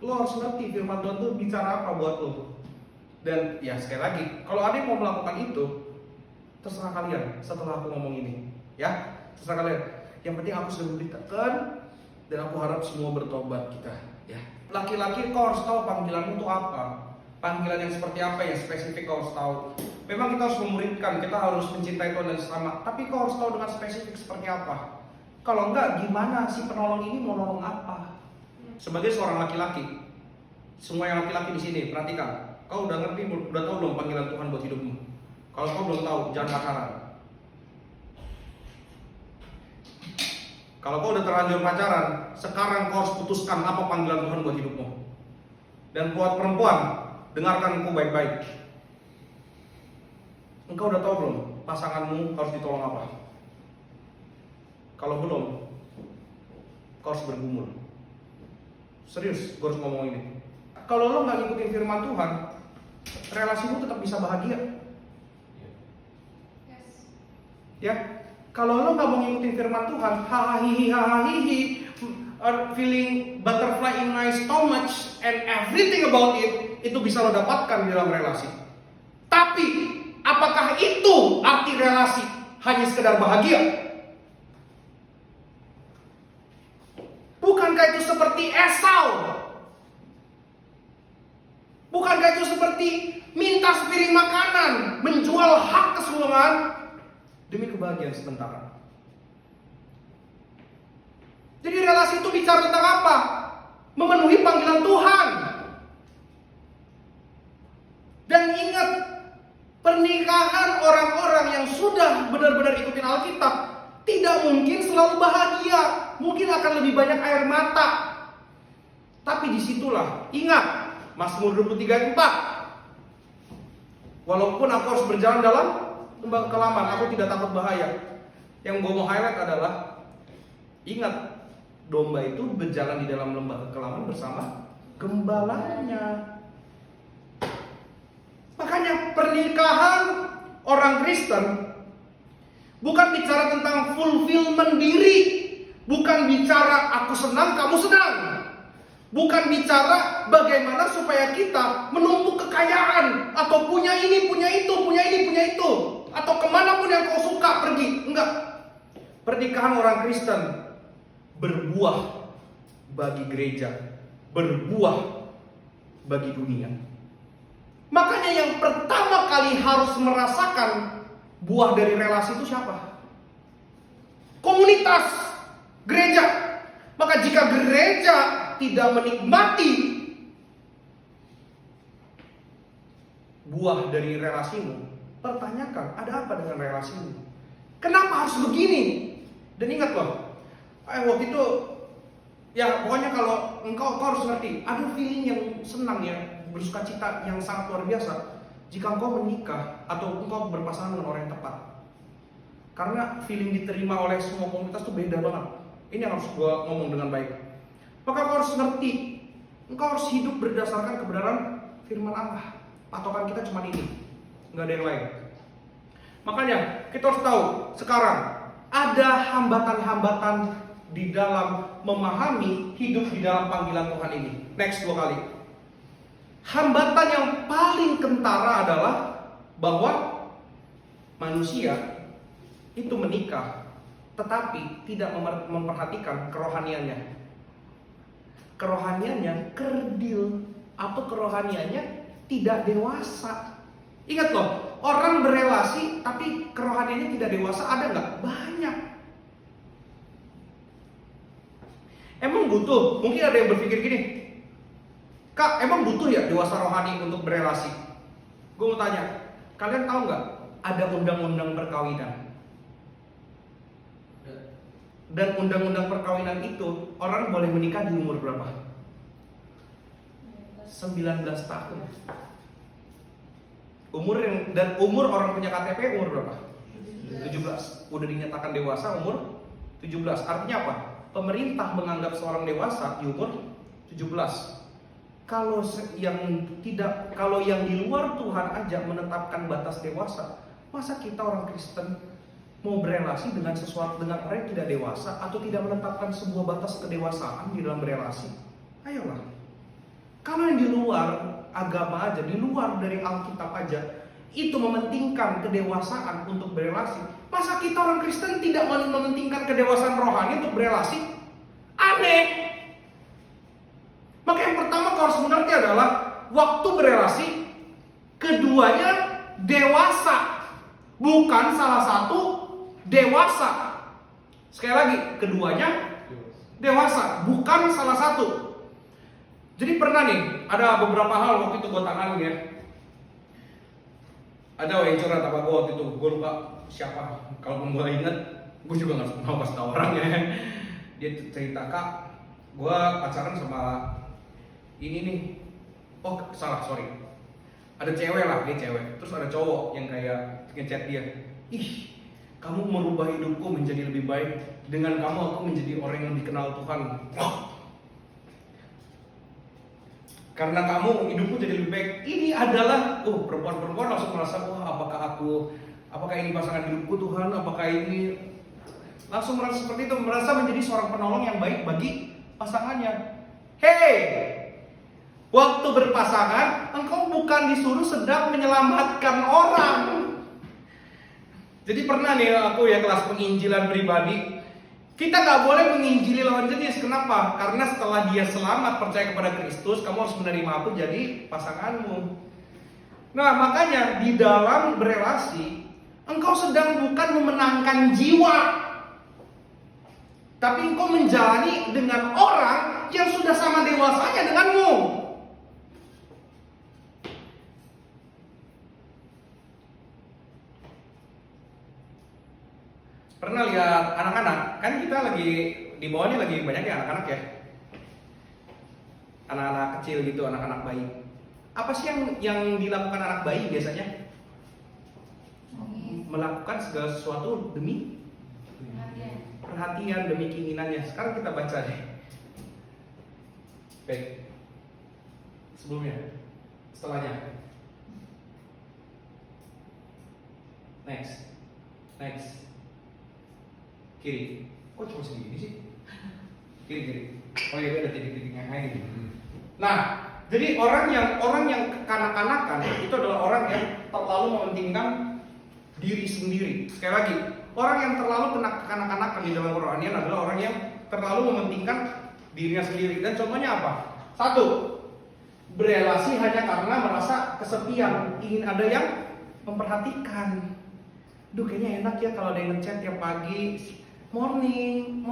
Lu harus ngerti firman Tuhan itu bicara apa buat lu. Dan ya sekali lagi, kalau ada yang mau melakukan itu, terserah kalian setelah aku ngomong ini. Ya, terserah kalian. Yang penting aku sudah memberitakan, dan aku harap semua bertobat kita. Ya. Laki-laki kau harus tahu panggilanmu itu apa. Panggilan yang seperti apa yang spesifik kau harus tahu. Memang kita harus memuridkan, kita harus mencintai Tuhan dan sesama, tapi kau harus tahu dengan spesifik seperti apa. Kalau enggak, gimana si penolong ini mau nolong apa? Sebagai seorang laki-laki, semua yang laki-laki di sini perhatikan. Kau udah ngerti, udah tahu belum panggilan Tuhan buat hidupmu? Kalau kau belum tahu, jangan pacaran. Kalau kau udah terlanjur pacaran, sekarang kau harus putuskan apa panggilan Tuhan buat hidupmu. Dan buat perempuan, dengarkan aku baik-baik. Engkau udah tahu belum pasanganmu harus ditolong apa? Kalau belum, kau harus bergumul. Serius, gue harus ngomong ini. Kalau lo nggak ngikutin firman Tuhan, relasimu tetap bisa bahagia. Ya, kalau lo nggak mau ngikutin firman Tuhan, hahaha, feeling butterfly in my stomach and everything about it, itu bisa lo dapatkan di dalam relasi. Tapi, apakah itu arti relasi hanya sekedar bahagia? Bukankah itu seperti Esau? Bukankah itu seperti minta sepiring makanan, menjual hak kesulungan demi kebahagiaan sementara? Jadi relasi itu bicara tentang apa? Memenuhi panggilan Tuhan. Dan ingat, pernikahan orang-orang yang sudah benar-benar ikutin Alkitab tidak mungkin selalu bahagia. Mungkin akan lebih banyak air mata. Tapi disitulah, ingat, Mazmur 23 ayat 4. Walaupun aku harus berjalan dalam lembah kekelaman, aku tidak takut bahaya. Yang gue mau highlight adalah, ingat, domba itu berjalan di dalam lembah kekelaman bersama gembalanya. Makanya pernikahan orang Kristen bukan bicara tentang fulfillment diri. Bukan bicara aku senang, kamu senang. Bukan bicara bagaimana supaya kita menumpuk kekayaan, atau punya ini, punya itu, punya ini, punya itu, atau kemanapun yang kau suka pergi. Enggak. Pernikahan orang Kristen berbuah bagi gereja, berbuah bagi dunia. Makanya yang pertama kali harus merasakan buah dari relasi itu siapa? Komunitas, gereja. Maka jika gereja tidak menikmati buah dari relasimu, pertanyakan, ada apa dengan relasimu? Kenapa harus begini? Dan ingat loh, waktu itu, ya pokoknya kalau engkau harus ngerti, ada feeling yang senang ya, bersuka cita yang sangat luar biasa jika engkau menikah atau engkau berpasangan dengan orang yang tepat. Karena feeling diterima oleh semua komunitas itu beda banget. Ini yang harus gue ngomong dengan baik. Maka engkau harus ngerti, engkau harus hidup berdasarkan kebenaran firman Allah. Patokan kita cuma ini, nggak ada yang lain. Makanya kita harus tahu sekarang ada hambatan-hambatan di dalam memahami hidup di dalam panggilan Tuhan ini. Next 2 kali. Hambatan yang paling kentara adalah bahwa manusia itu menikah tetapi tidak memperhatikan kerohaniannya. Kerohaniannya kerdil atau kerohaniannya tidak dewasa. Ingat loh, orang berelasi tapi kerohaniannya tidak dewasa ada nggak? Banyak. Emang butuh? Mungkin ada yang berpikir gini, Kak, emang butuh ya dewasa rohani untuk berelasi? Gue mau tanya, kalian tahu nggak ada undang-undang perkawinan? Dan undang-undang perkawinan itu orang boleh menikah di umur berapa? 19 tahun. Umur orang punya KTP umur berapa? 17. Udah dinyatakan dewasa umur 17. Artinya apa? Pemerintah menganggap seorang dewasa di umur 17. Kalau yang di luar Tuhan aja menetapkan batas dewasa, masa kita orang Kristen mau berelasi dengan orang yang tidak dewasa atau tidak menetapkan sebuah batas kedewasaan di dalam berelasi? Ayolah. Kalau yang di luar agama aja, di luar dari Alkitab aja, itu mementingkan kedewasaan untuk berelasi, masa kita orang Kristen tidak mementingkan kedewasaan rohani untuk berelasi? Aneh. Maka yang pertama kau harus mengerti adalah waktu berelasi, keduanya dewasa, bukan salah satu dewasa. Sekali lagi, keduanya dewasa, bukan salah satu. Jadi pernah nih, ada beberapa hal waktu itu gue tanganin ya. Ada yang curhat apa gue waktu itu, gue lupa siapa. Kalaupun gue inget, gue juga gak mau kasih tau orangnya. Dia cerita, "Kak, gue pacaran sama ini nih." Oh salah, sorry. Ada cewek lah, dia cewek. Terus ada cowok yang kayak ngechat dia, "Ih, kamu merubah hidupku menjadi lebih baik. Dengan kamu aku menjadi orang yang dikenal Tuhan. Karena kamu hidupku jadi lebih baik." Ini adalah, perempuan-perempuan langsung merasa, apakah ini pasangan hidupku Tuhan? Apakah ini, langsung merasa seperti itu, merasa menjadi seorang penolong yang baik bagi pasangannya. Hey, waktu berpasangan, engkau bukan disuruh sedang menyelamatkan orang. Jadi pernah nih aku ya kelas penginjilan pribadi, kita nggak boleh menginjili lawan jenis. Kenapa? Karena setelah dia selamat percaya kepada Kristus, kamu harus menerima aku jadi pasanganmu. Nah makanya di dalam berelasi, engkau sedang bukan memenangkan jiwa, tapi engkau menjalani dengan orang yang sudah sama dewasanya denganmu. Pernah lihat anak-anak? Kan kita lagi di bawah ini lagi banyak ya anak-anak ya. Anak-anak kecil gitu, anak-anak bayi. Apa sih yang dilakukan anak bayi biasanya? Melakukan segala sesuatu demi perhatian, demi keinginannya. Sekarang kita baca deh. Baik. Sebelumnya, setelahnya. Next. Kiri. Kok cuma segini sih? Kiri. Oh iya, ada titik-titiknya kayak gini. Nah, jadi orang yang kekanak-kanakan itu adalah orang yang terlalu mementingkan diri sendiri. Sekali lagi, orang yang terlalu kekanak-kanakan di dalam kerohanian adalah orang yang terlalu mementingkan dirinya sendiri. Dan contohnya apa? 1, berelasi hanya karena merasa kesepian, ingin ada yang memperhatikan. Duh, kayaknya enak ya kalau ada yang ngechat tiap pagi, morning.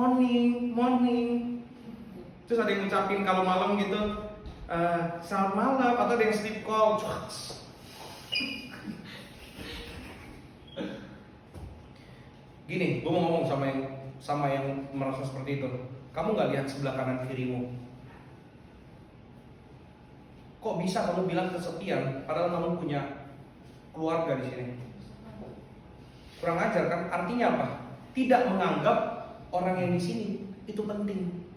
Terus ada yang ngucapin kalau malam gitu, selamat malam, atau ada yang sleep call. Gini, gue mau ngomong sama yang merasa seperti itu. Kamu nggak lihat sebelah kanan kirimu? Kok bisa kamu bilang kesepian, padahal kamu punya keluarga di sini? Kurang ajar kan? Artinya apa? Tidak menganggap orang yang di sini itu penting.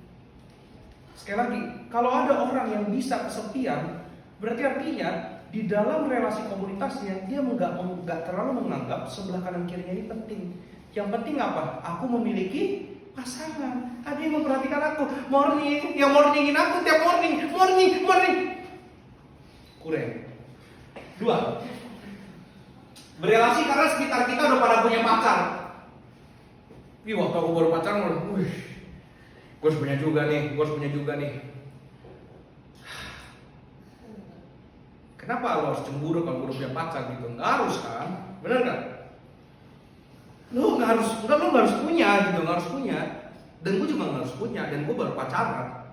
Sekali lagi, kalau ada orang yang bisa kesepian, berarti artinya di dalam relasi komunitasnya dia nggak terlalu menganggap sebelah kanan kirinya ini penting. Yang penting apa? Aku memiliki pasangan. Ada yang memperhatikan aku. Yang morningin aku tiap morning. Kurang. 2. Berelasi karena sekitar kita udah pada punya pacar. Waktu aku baru pacaran, gue harus punya juga nih. Kenapa lo harus cemburu kalau udah punya pacar gitu? Nggak harus kan? Bener nggak? Lo nggak harus punya gitu, nggak harus punya. Dan gue juga nggak harus punya, dan gue baru pacaran.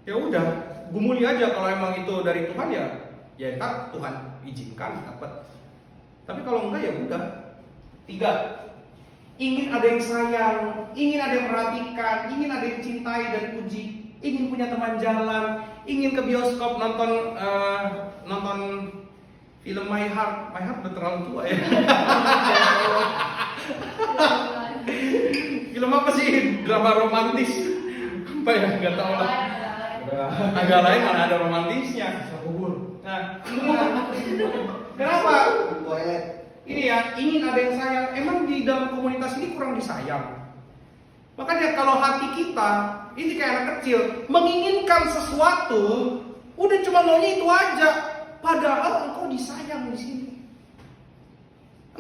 Ya udah, gumuli aja kalau emang itu dari Tuhan ya ntar Tuhan izinkan dapat. Tapi kalau enggak ya udah. 3. Ingin ada yang sayang, ingin ada yang perhatikan, ingin ada yang cintai dan puji, ingin punya teman jalan, ingin ke bioskop nonton film My Heart udah terlalu tua ya. Film apa sih? Drama romantis. Apa ya? Gak tau lah. Agak lain mana ada romantisnya. Nah, kenapa? Ini ya, ingin ada yang sayang. Emang di dalam komunitas ini kurang disayang. Makanya kalau hati kita ini kayak anak kecil, menginginkan sesuatu, udah cuma maunya itu aja. Padahal engkau disayang di sini.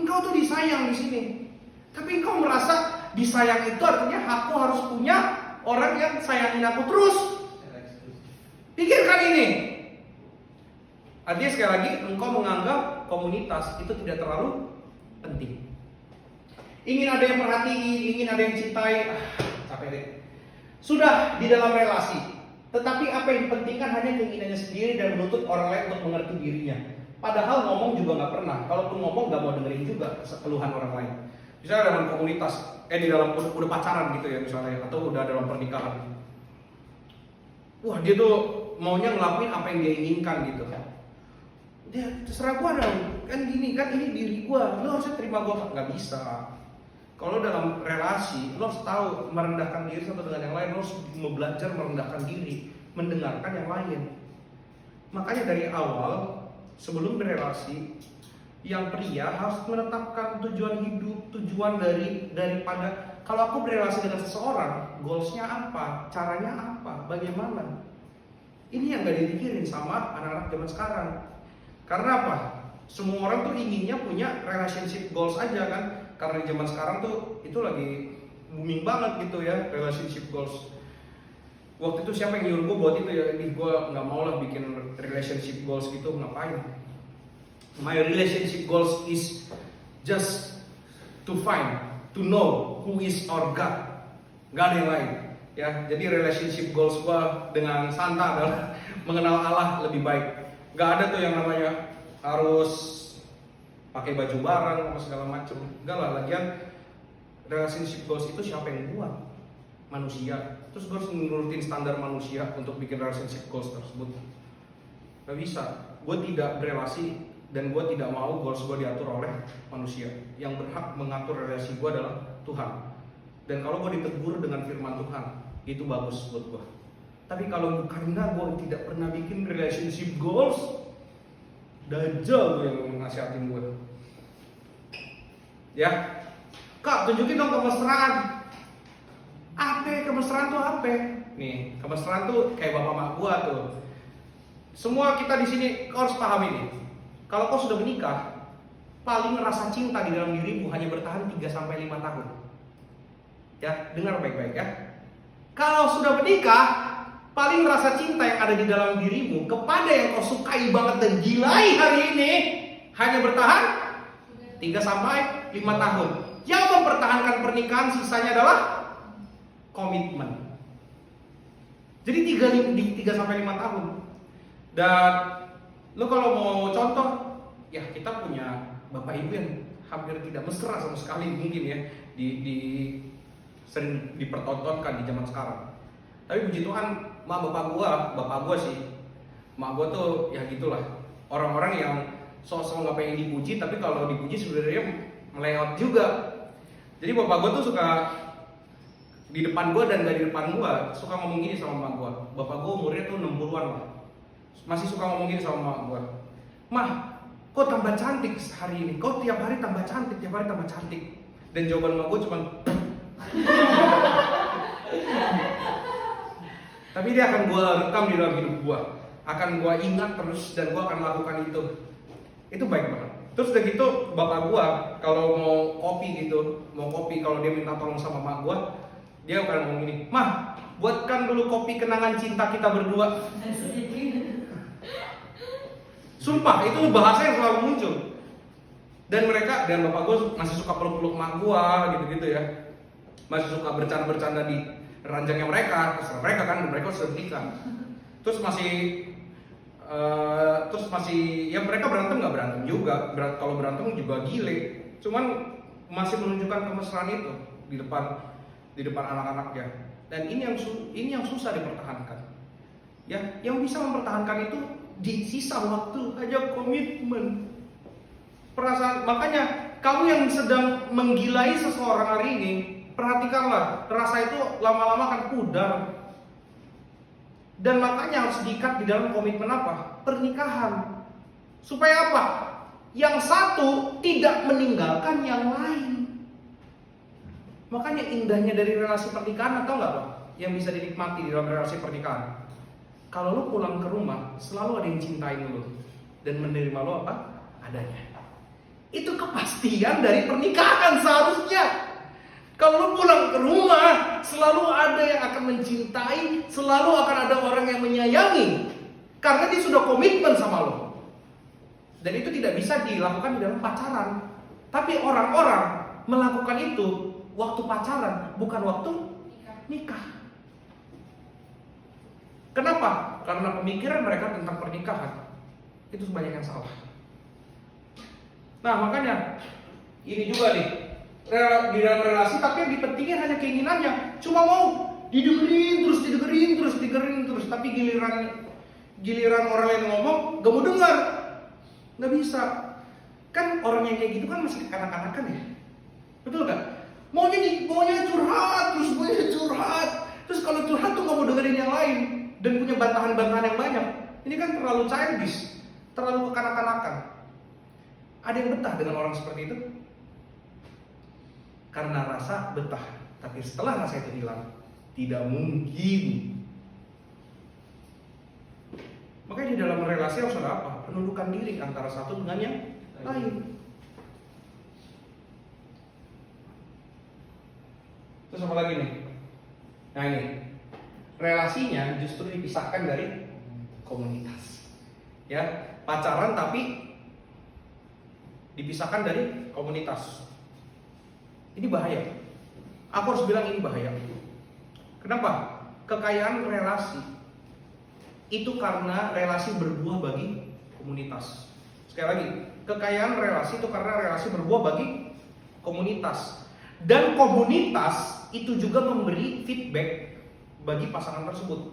Engkau tuh disayang di sini. Tapi engkau merasa disayang itu artinya aku harus punya orang yang sayangin aku terus. Pikirkan ini. Artinya sekali lagi, engkau menganggap komunitas itu tidak terlalu penting. Ingin ada yang perhatiin, ingin ada yang cintai, capek deh. Sudah di dalam relasi, tetapi apa yang dipentingkan hanya keinginannya sendiri dan menuntut orang lain untuk mengerti dirinya. Padahal ngomong juga nggak pernah. Kalaupun ngomong nggak mau dengerin juga keluhan orang lain. Misalnya dalam komunitas, di dalam udah pacaran gitu ya misalnya, atau udah dalam pernikahan. Wah dia tuh maunya ngelakuin apa yang dia inginkan gitu. Dia terserah gua dong, kan gini, kan ini diri gua, lo harusnya terima gua. Nggak bisa. Kalau dalam relasi, lo harus tahu merendahkan diri satu dengan yang lain, lo harus belajar merendahkan diri, mendengarkan yang lain. Makanya dari awal, sebelum berrelasi, yang pria harus menetapkan tujuan hidup, tujuan daripada kalau aku berrelasi dengan seseorang, goalsnya apa, caranya apa, bagaimana. Ini yang gak dipikirin sama anak-anak zaman sekarang. Karena apa? Semua orang tuh inginnya punya relationship goals aja kan. Karena di zaman sekarang tuh itu lagi booming banget gitu ya, relationship goals. Waktu itu siapa yang nyuruh gue buat itu ya, ini gue gak mau lah bikin relationship goals gitu, ngapain. My relationship goals is just to find, to know who is our God. Gak ada yang lain ya. Jadi relationship goals gue dengan Santa adalah mengenal Allah lebih baik. Gak ada tuh yang namanya harus pakai baju bareng apa segala macem. Enggak lah, lagian relationship goals itu siapa yang buat? Manusia. Terus gue harus menurutin standar manusia untuk bikin relationship goals tersebut. Gak bisa. Gue tidak berelasi dan gue tidak mau goals gue diatur oleh manusia. Yang berhak mengatur relasi gue adalah Tuhan. Dan kalau gue ditegur dengan firman Tuhan, itu bagus buat gue. Tapi kalau karena gue tidak pernah bikin relationship goals, Dajjal gue yang nasihatin gue. Ya, Kak tunjukin dong kemesraan. Apa? Kemesraan tuh apa? Nih, kemesraan tuh kayak bapak mak gue tuh. Semua kita di sini kau harus paham ini. Kalau kau sudah menikah, paling rasa cinta di dalam dirimu hanya bertahan 3-5 tahun. Ya, dengar baik-baik ya. Kalau sudah menikah, paling rasa cinta yang ada di dalam dirimu kepada yang kau sukai banget dan gilai hari ini hanya bertahan 3-5 tahun. Yang mempertahankan pernikahan sisanya adalah komitmen. Jadi 3-5 tahun. Dan lo kalau mau contoh, ya kita punya bapak ibu yang hampir tidak mesra sama sekali mungkin ya sering dipertontonkan di zaman sekarang. Tapi puji Tuhan, bapak gua sih, mak gua tuh ya gitulah, orang-orang yang sosok nggak pengen dipuji, tapi kalau dipuji sebenarnya melewat juga. Jadi bapak gua tuh suka di depan gua dan gak di depan gua suka ngomong gini sama mak gua. Bapak gua umurnya tuh 60-an lah, masih suka ngomong gini sama mak gua. Mah, kok tambah cantik hari ini? Kok tiap hari tambah cantik, tiap hari tambah cantik. Dan jawaban mak gua cuma tapi dia akan gue rekam di dalam hidup gue, akan gue ingat terus dan gue akan lakukan itu. Itu baik banget. Terus udah gitu bapak gue kalau mau kopi kalau dia minta tolong sama mak gue, dia akan ngomong gini, mah buatkan dulu kopi kenangan cinta kita berdua. Sumpah itu bahasa yang selalu muncul. Dan bapak gue masih suka peluk-peluk mak gue gitu-gitu ya, masih suka bercanda-bercanda di ranjangnya mereka, terserah mereka kan, mereka sudah menikah. Terus masih ya mereka berantem nggak berantem juga, kalau berantem juga gile. Cuman masih menunjukkan kemesraan itu di depan anak-anaknya. Dan ini yang susah dipertahankan. Ya, yang bisa mempertahankan itu di sisa waktu aja komitmen. Perasaan, makanya kamu yang sedang menggilai seseorang hari ini, perhatikanlah, rasa itu lama-lama akan pudar. Dan makanya harus diikat di dalam komitmen apa? Pernikahan. Supaya apa? Yang satu tidak meninggalkan yang lain. Makanya indahnya dari relasi pernikahan, atau enggak Pak? Yang bisa dinikmati di dalam relasi pernikahan. Kalau lo pulang ke rumah, selalu ada yang cintain lo dan menerima lo apa? Adanya. Itu kepastian dari pernikahan seharusnya. Kalau lu pulang ke rumah, selalu ada yang akan mencintai, selalu akan ada orang yang menyayangi, karena dia sudah komitmen sama lo. Dan itu tidak bisa dilakukan di dalam pacaran. Tapi orang-orang melakukan itu waktu pacaran, bukan waktu nikah. Kenapa? Karena pemikiran mereka tentang pernikahan itu banyak yang salah. Nah makanya ini juga nih, di dalam relasi, tapi yang dipentingin hanya keinginannya, cuma mau didengerin terus, tapi giliran orang lain ngomong gak mau dengar, nggak bisa. Kan orang yang kayak gitu kan masih kekanak-kanakan ya, betul gak? Maunya curhat terus kalau curhat tuh nggak mau dengerin yang lain dan punya bantahan-bantahan yang banyak. Ini kan terlalu childish, terlalu kekanak-kanakan. Ada yang betah dengan orang seperti itu? Karena rasa betah, tapi setelah rasa itu hilang, tidak mungkin. Makanya di dalam relasi harus ada apa? Penundukan diri antara satu dengan yang lain. Terus apa lagi nih? Nah ini, relasinya justru dipisahkan dari komunitas. Ya, pacaran tapi dipisahkan dari komunitas. Ini bahaya. Aku harus bilang ini bahaya. Kenapa? Kekayaan relasi itu karena relasi berbuah bagi komunitas. Sekali lagi, kekayaan relasi itu karena relasi berbuah bagi komunitas. Dan komunitas itu juga memberi feedback bagi pasangan tersebut.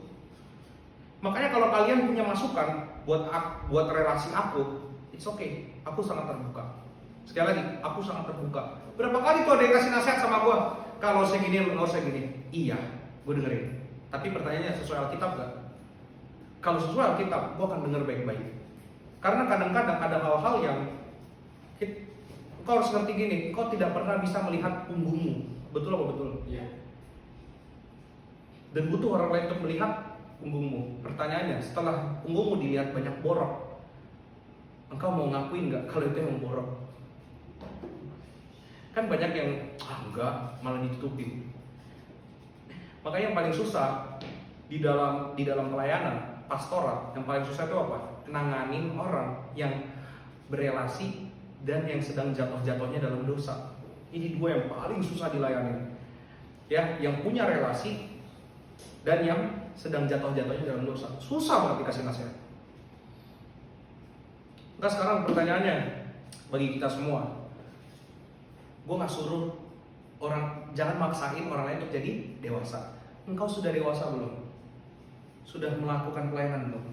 Makanya kalau kalian punya masukan buat relasi aku, it's okay. Aku sangat terbuka. Sekali lagi, aku sangat terbuka. Berapa kali tuh ada yang kasih nasihat sama gue, kalau saya gini, kalau saya gini. Iya, gue dengerin. Tapi pertanyaannya sesuai Alkitab gak? Kalau sesuai Alkitab, gue akan denger baik-baik. Karena kadang-kadang ada hal-hal yang kau harus ngerti gini, kau tidak pernah bisa melihat punggungmu. Betul apa betul? Iya. Dan butuh orang lain untuk melihat punggungmu. Pertanyaannya, setelah punggungmu dilihat banyak borok, engkau mau ngakuin gak kalau itu yang borok? Kan banyak yang enggak, malah ditutupin. Makanya yang paling susah di dalam pelayanan pastoral, yang paling susah itu apa? Nanganin orang yang berelasi dan yang sedang jatuh-jatuhnya dalam dosa. Ini dua yang paling susah dilayani. Ya, yang punya relasi dan yang sedang jatuh-jatuhnya dalam dosa. Susah banget dikasih nasihat. Nah sekarang pertanyaannya bagi kita semua, gue gak suruh jangan maksain orang lain untuk jadi dewasa. Engkau sudah dewasa belum? Sudah melakukan pelayanan belum?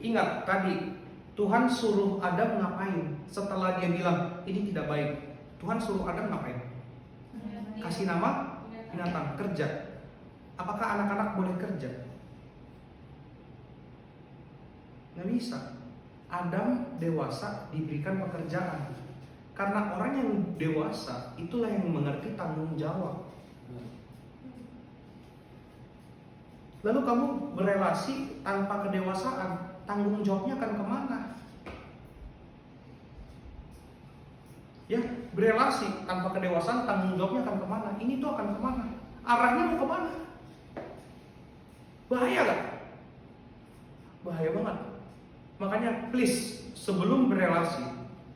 Ingat tadi Tuhan suruh Adam ngapain? Setelah dia bilang ini tidak baik, Tuhan suruh Adam ngapain? Kasih nama binatang, kerja. Apakah anak-anak boleh kerja? Gak bisa. Adam dewasa diberikan pekerjaan. Karena orang yang dewasa itulah yang mengerti tanggung jawab. Lalu kamu berelasi tanpa kedewasaan, tanggung jawabnya akan kemana? Ya, berelasi tanpa kedewasaan, tanggung jawabnya akan kemana? Ini tuh akan kemana? Arahnya mau kemana? Bahaya gak? Bahaya banget. Makanya please, sebelum berelasi,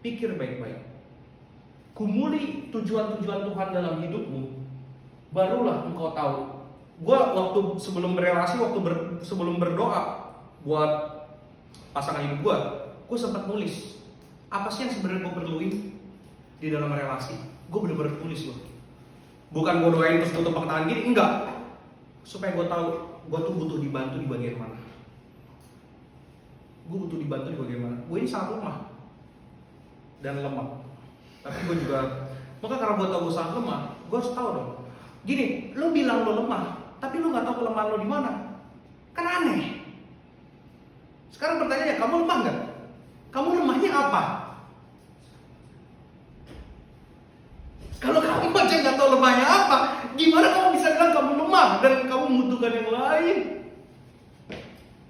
pikir baik-baik. Gumuli tujuan-tujuan Tuhan dalam hidupmu, barulah engkau tahu. Gue waktu sebelum berelasi, sebelum berdoa buat pasangan hidup gue sempat nulis apa sih yang sebenarnya gue perluin di dalam relasi. Gue bener-bener tulis loh. Bukan gue doain terus gue tepuk tangan gini, enggak. Supaya gue tahu gue tuh butuh dibantu di bagian mana. Gue butuh dibantu di bagian mana. Gue ini sangat lemah dan lemah. Tapi gue juga, maka karena gue tahu gue sangat lemah, gue harus tahu dong. Gini, lo bilang lo lemah, tapi lo nggak tahu kelemahan lo di mana. Kan aneh. Sekarang pertanyaannya, kamu lemah nggak? Kamu lemahnya apa? Kalau kamu aja nggak tahu lemahnya apa, gimana kamu bisa bilang kamu lemah dan kamu membutuhkan yang lain?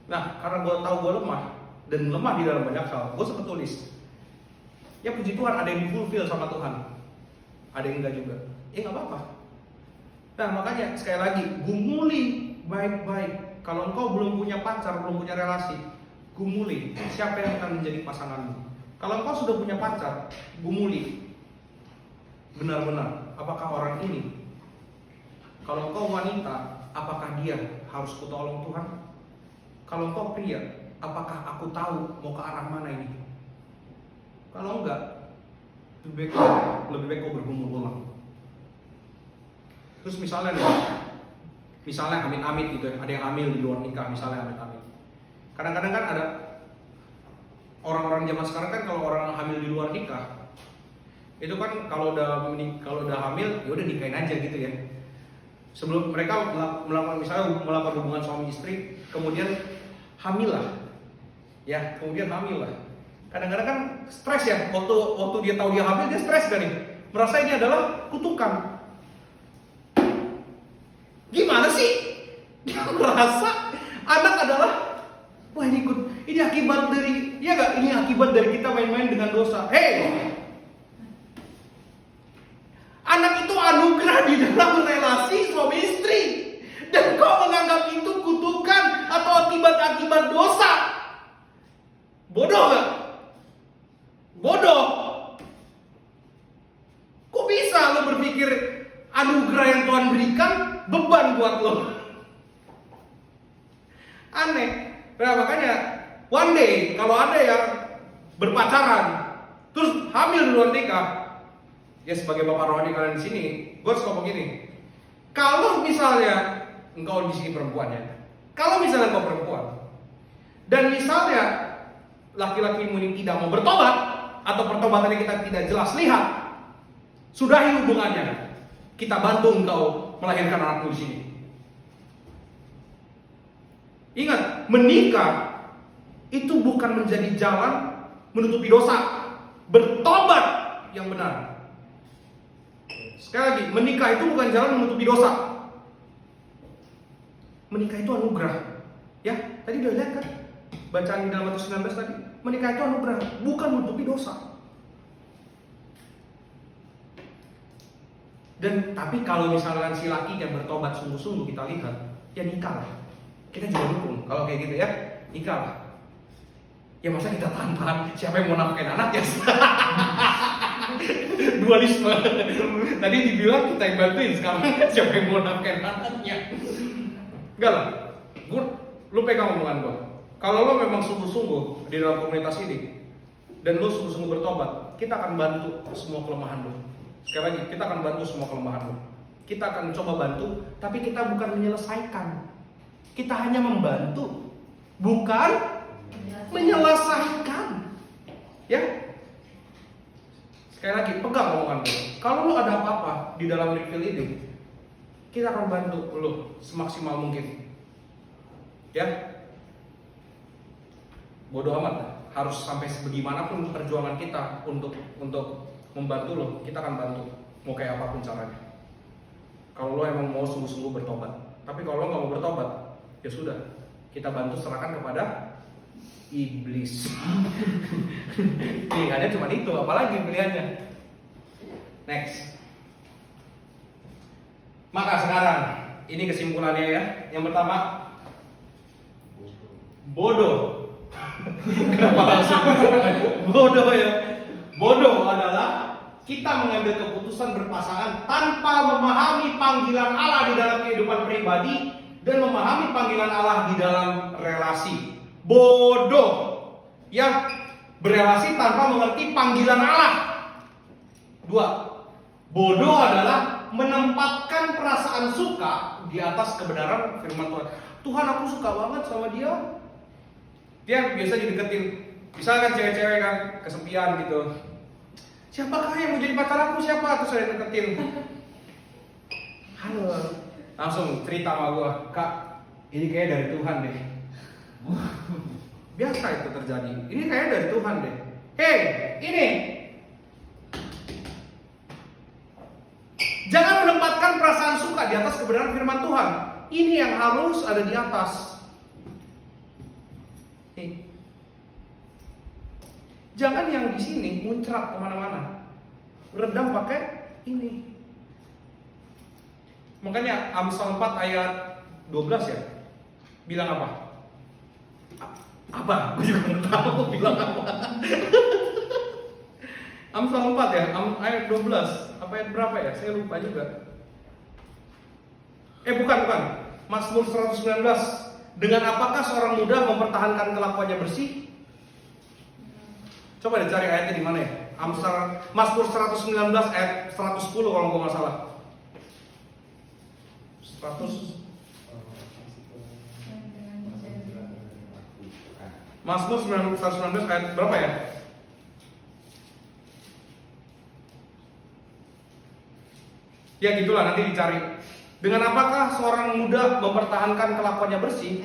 Nah, karena gue tahu gue lemah dan lemah di dalam banyak hal, gue sempat tulis. Ya puji Tuhan, ada yang difulfill sama Tuhan, ada yang enggak juga. Ya nggak apa-apa. Nah makanya sekali lagi, gumuli baik-baik. Kalau engkau belum punya pacar, belum punya relasi, gumuli siapa yang akan menjadi pasanganmu. Kalau engkau sudah punya pacar, gumuli benar-benar apakah orang ini. Kalau engkau wanita, apakah dia harus kutolong Tuhan? Kalau engkau pria, apakah aku tahu mau ke arah mana ini? Kalau enggak, lebih baik kau bergumul ulang. Terus misalnya amit-amit gitu ya, ada yang hamil di luar nikah misalnya amit-amit. Kadang-kadang kan ada orang-orang zaman sekarang kan kalau orang hamil di luar nikah itu kan kalau udah hamil ya udah nikahin aja gitu ya. Sebelum mereka melakukan hubungan suami istri, kemudian hamil lah. Ya, kemudian hamil lah. Kadang-kadang kan stres ya, waktu dia tahu dia hamil dia stres kan nih. Merasa ini adalah kutukan. Gimana sih? Dia merasa anak adalah wah ini akibat dari ini akibat dari kita main-main dengan dosa. Hey, anak itu anugerah di dalam relasi suami istri. Dan kau menganggap itu kutukan atau akibat dosa. Bodoh gak? Bodoh. Kok bisa lo berpikir anugerah yang Tuhan berikan beban buat lo? Aneh. Nah makanya one day kalau ada yang berpacaran terus hamil di luar nikah, ya sebagai bapak rohani kalian di sini, gue harus ngomong gini. Kalau misalnya engkau di sini perempuan ya, kalau misalnya engkau perempuan dan misalnya laki-lakimu ini tidak mau bertobat atau pertobatannya kita tidak jelas lihat, sudahi hubungannya. Kita bantu engkau melahirkan anakmu di sini. Ingat, menikah itu bukan menjadi jalan menutupi dosa. Bertobat yang benar. Sekali lagi, menikah itu bukan jalan menutupi dosa. Menikah itu anugerah. Ya, tadi udah lihat kan? Bacaan di dalam Matius 19 tadi. Menikah itu anugerah, bukan menutupi dosa. Dan tapi kalau misalkan si lakinya bertobat sungguh-sungguh, kita lihat, ya nikah lah. Kita juga dukung. Kalau kayak gitu ya, nikah lah. Ya masa kita tahan siapa yang mau nafkain anak ya? Dualisme. Tadi dibilang kita yang bantuin, sekarang siapa yang mau nafkain anaknya? Enggak lah. Lu pegang omongan gua. Kalau lo memang sungguh-sungguh di dalam komunitas ini dan lo sungguh-sungguh bertobat, kita akan bantu semua kelemahan lo. Sekali lagi, kita akan bantu semua kelemahan lo. Kita akan coba bantu, tapi kita bukan menyelesaikan. Kita hanya membantu, bukan menyelesaikan. Ya. Sekali lagi, pegang omongan lo. Kalau lo ada apa-apa di dalam refill ini, kita akan bantu lo semaksimal mungkin. Ya. Bodoh amat, harus sampai sebagaimanapun perjuangan kita untuk membantu lo, kita akan bantu, mau kayak apapun caranya. Kalau lo emang mau sungguh-sungguh bertobat, tapi kalau lo nggak mau bertobat, ya sudah, kita bantu serahkan kepada iblis. Pilihannya cuma itu, apalagi pilihannya. Next. Maka sekarang, ini kesimpulannya ya. Yang pertama, bodoh. Kenapa langsung bodoh ya? Bodoh adalah kita mengambil keputusan berpasangan tanpa memahami panggilan Allah di dalam kehidupan pribadi dan memahami panggilan Allah di dalam relasi. Bodoh yang berelasi tanpa mengerti panggilan Allah. 2. Bodoh adalah menempatkan perasaan suka di atas kebenaran firman Tuhan. Tuhan, aku suka banget sama dia. Dia biasa dideketin, misalkan cewek-cewek kan kesepian gitu. Siapakah yang mau jadi pacar aku? Siapa? Terus saya deketin. Halo, langsung cerita sama gua, Kak, ini kayaknya dari Tuhan deh. Biasa itu terjadi. Ini kayaknya dari Tuhan deh. Hei, ini. Jangan menempatkan perasaan suka di atas kebenaran firman Tuhan. Ini yang harus ada di atas. Jangan yang di sini muncrat kemana-mana. Redam pakai ini. Makanya Amsal 4 ayat 12 ya. Bilang apa? Apa? Gue juga nggak tahu bilang apa. Amsal 4 ya, ayat 12. Apa ayat berapa ya? Saya lupa juga. Bukan. Mazmur 119. Dengan apakah seorang muda mempertahankan kelakuannya bersih? Coba dicari ayatnya di mana ya? Mazmur 119 ayat 110 kalau gue nggak salah. 100. Mazmur 119 ayat berapa ya? Ya gitulah, nanti dicari. Dengan apakah seorang muda mempertahankan kelakuannya bersih?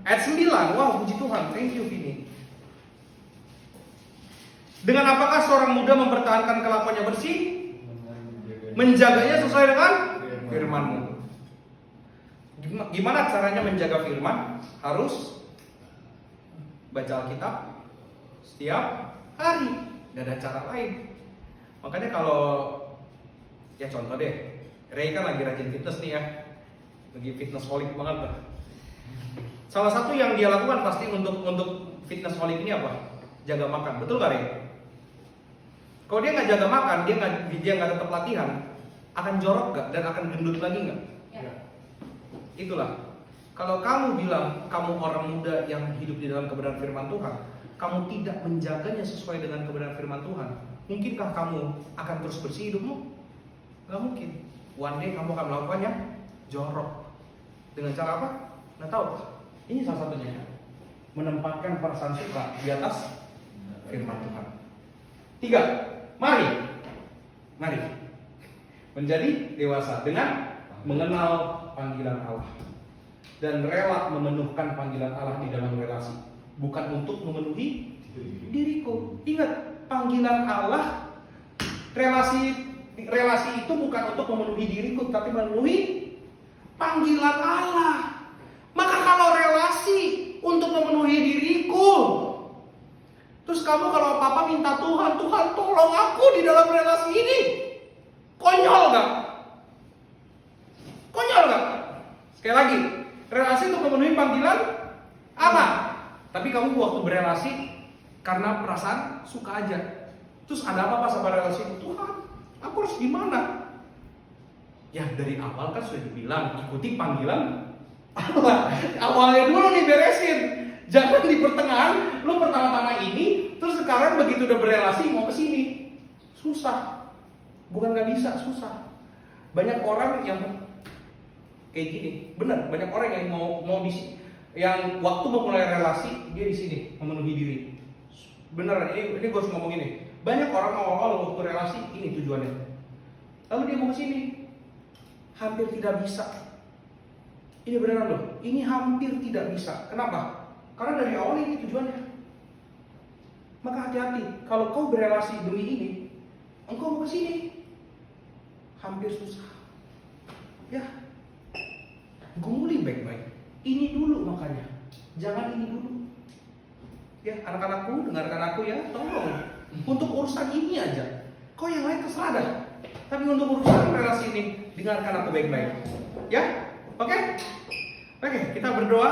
Ayat 9. Wow, puji Tuhan. Thank you, Vini. Dengan apakah seorang muda mempertahankan kelakuannya bersih? Menjaganya sesuai dengan firman-Mu. Gimana caranya menjaga firman? Harus baca Alkitab setiap hari. Gak ada cara lain. Makanya kalau ya contoh deh, Ray kan lagi rajin fitness nih ya, lagi fitness holic banget lah. Salah satu yang dia lakukan pasti untuk fitness holic ini apa? Jaga makan, betul gak Ray? Kalau dia nggak jaga makan, dia nggak tetap latihan, akan jorok gak dan akan gendut lagi nggak? Ya. Itulah. Kalau kamu bilang kamu orang muda yang hidup di dalam kebenaran firman Tuhan, kamu tidak menjaganya sesuai dengan kebenaran firman Tuhan, mungkinkah kamu akan terus bersih hidupmu? Gak mungkin. One day kamu akan melakukannya jorok. Dengan cara apa? Nggak tahu. Ini salah satunya. Menempatkan perasaan suka di atas firman Tuhan. 3. Mari menjadi dewasa dengan mengenal panggilan Allah dan rela memenuhkan panggilan Allah di dalam relasi, bukan untuk memenuhi diriku. Ingat, panggilan Allah, relasi itu bukan untuk memenuhi diriku, tapi memenuhi panggilan Allah. Maka kalau relasi untuk memenuhi diriku, terus kamu kalau apa-apa minta Tuhan tolong aku di dalam relasi ini, konyol gak? Konyol gak? Sekali lagi, relasi untuk memenuhi panggilan Allah. Tapi kamu waktu berelasi karena perasaan suka aja. Terus ada apa sama relasi itu? Tuhan, aku harus gimana? Ya dari awal kan sudah dibilang, ikuti panggilan Allah. Awalnya dulu nih beresin. Jangan di pertengahan, lu pertama-tama ini, terus sekarang begitu udah berelasi mau ke sini. Susah. Bukan gak bisa, susah. Banyak orang yang kayak gini, benar. Banyak orang yang mau di sini, yang waktu mau mulai relasi dia di sini memenuhi diri. Benar, ini gue harus ngomong ini. Banyak orang awal-awal waktu relasi ini tujuannya. Lalu dia mau ke sini, hampir tidak bisa. Ini beneran loh, ini hampir tidak bisa. Kenapa? Karena dari awal ini tujuannya. Maka hati-hati, kalau kau berelasi demi ini, engkau mau ke sini, hampir susah. Ya, gumuli baik-baik. Ini dulu makanya, jangan ini dulu. Ya, anak-anakku, dengarkan aku ya, tolong. Untuk urusan ini aja, kau yang lain terserah dah. Tapi untuk urusan relasi ini, dengarkan aku baik-baik. Ya, oke? Oke, kita berdoa.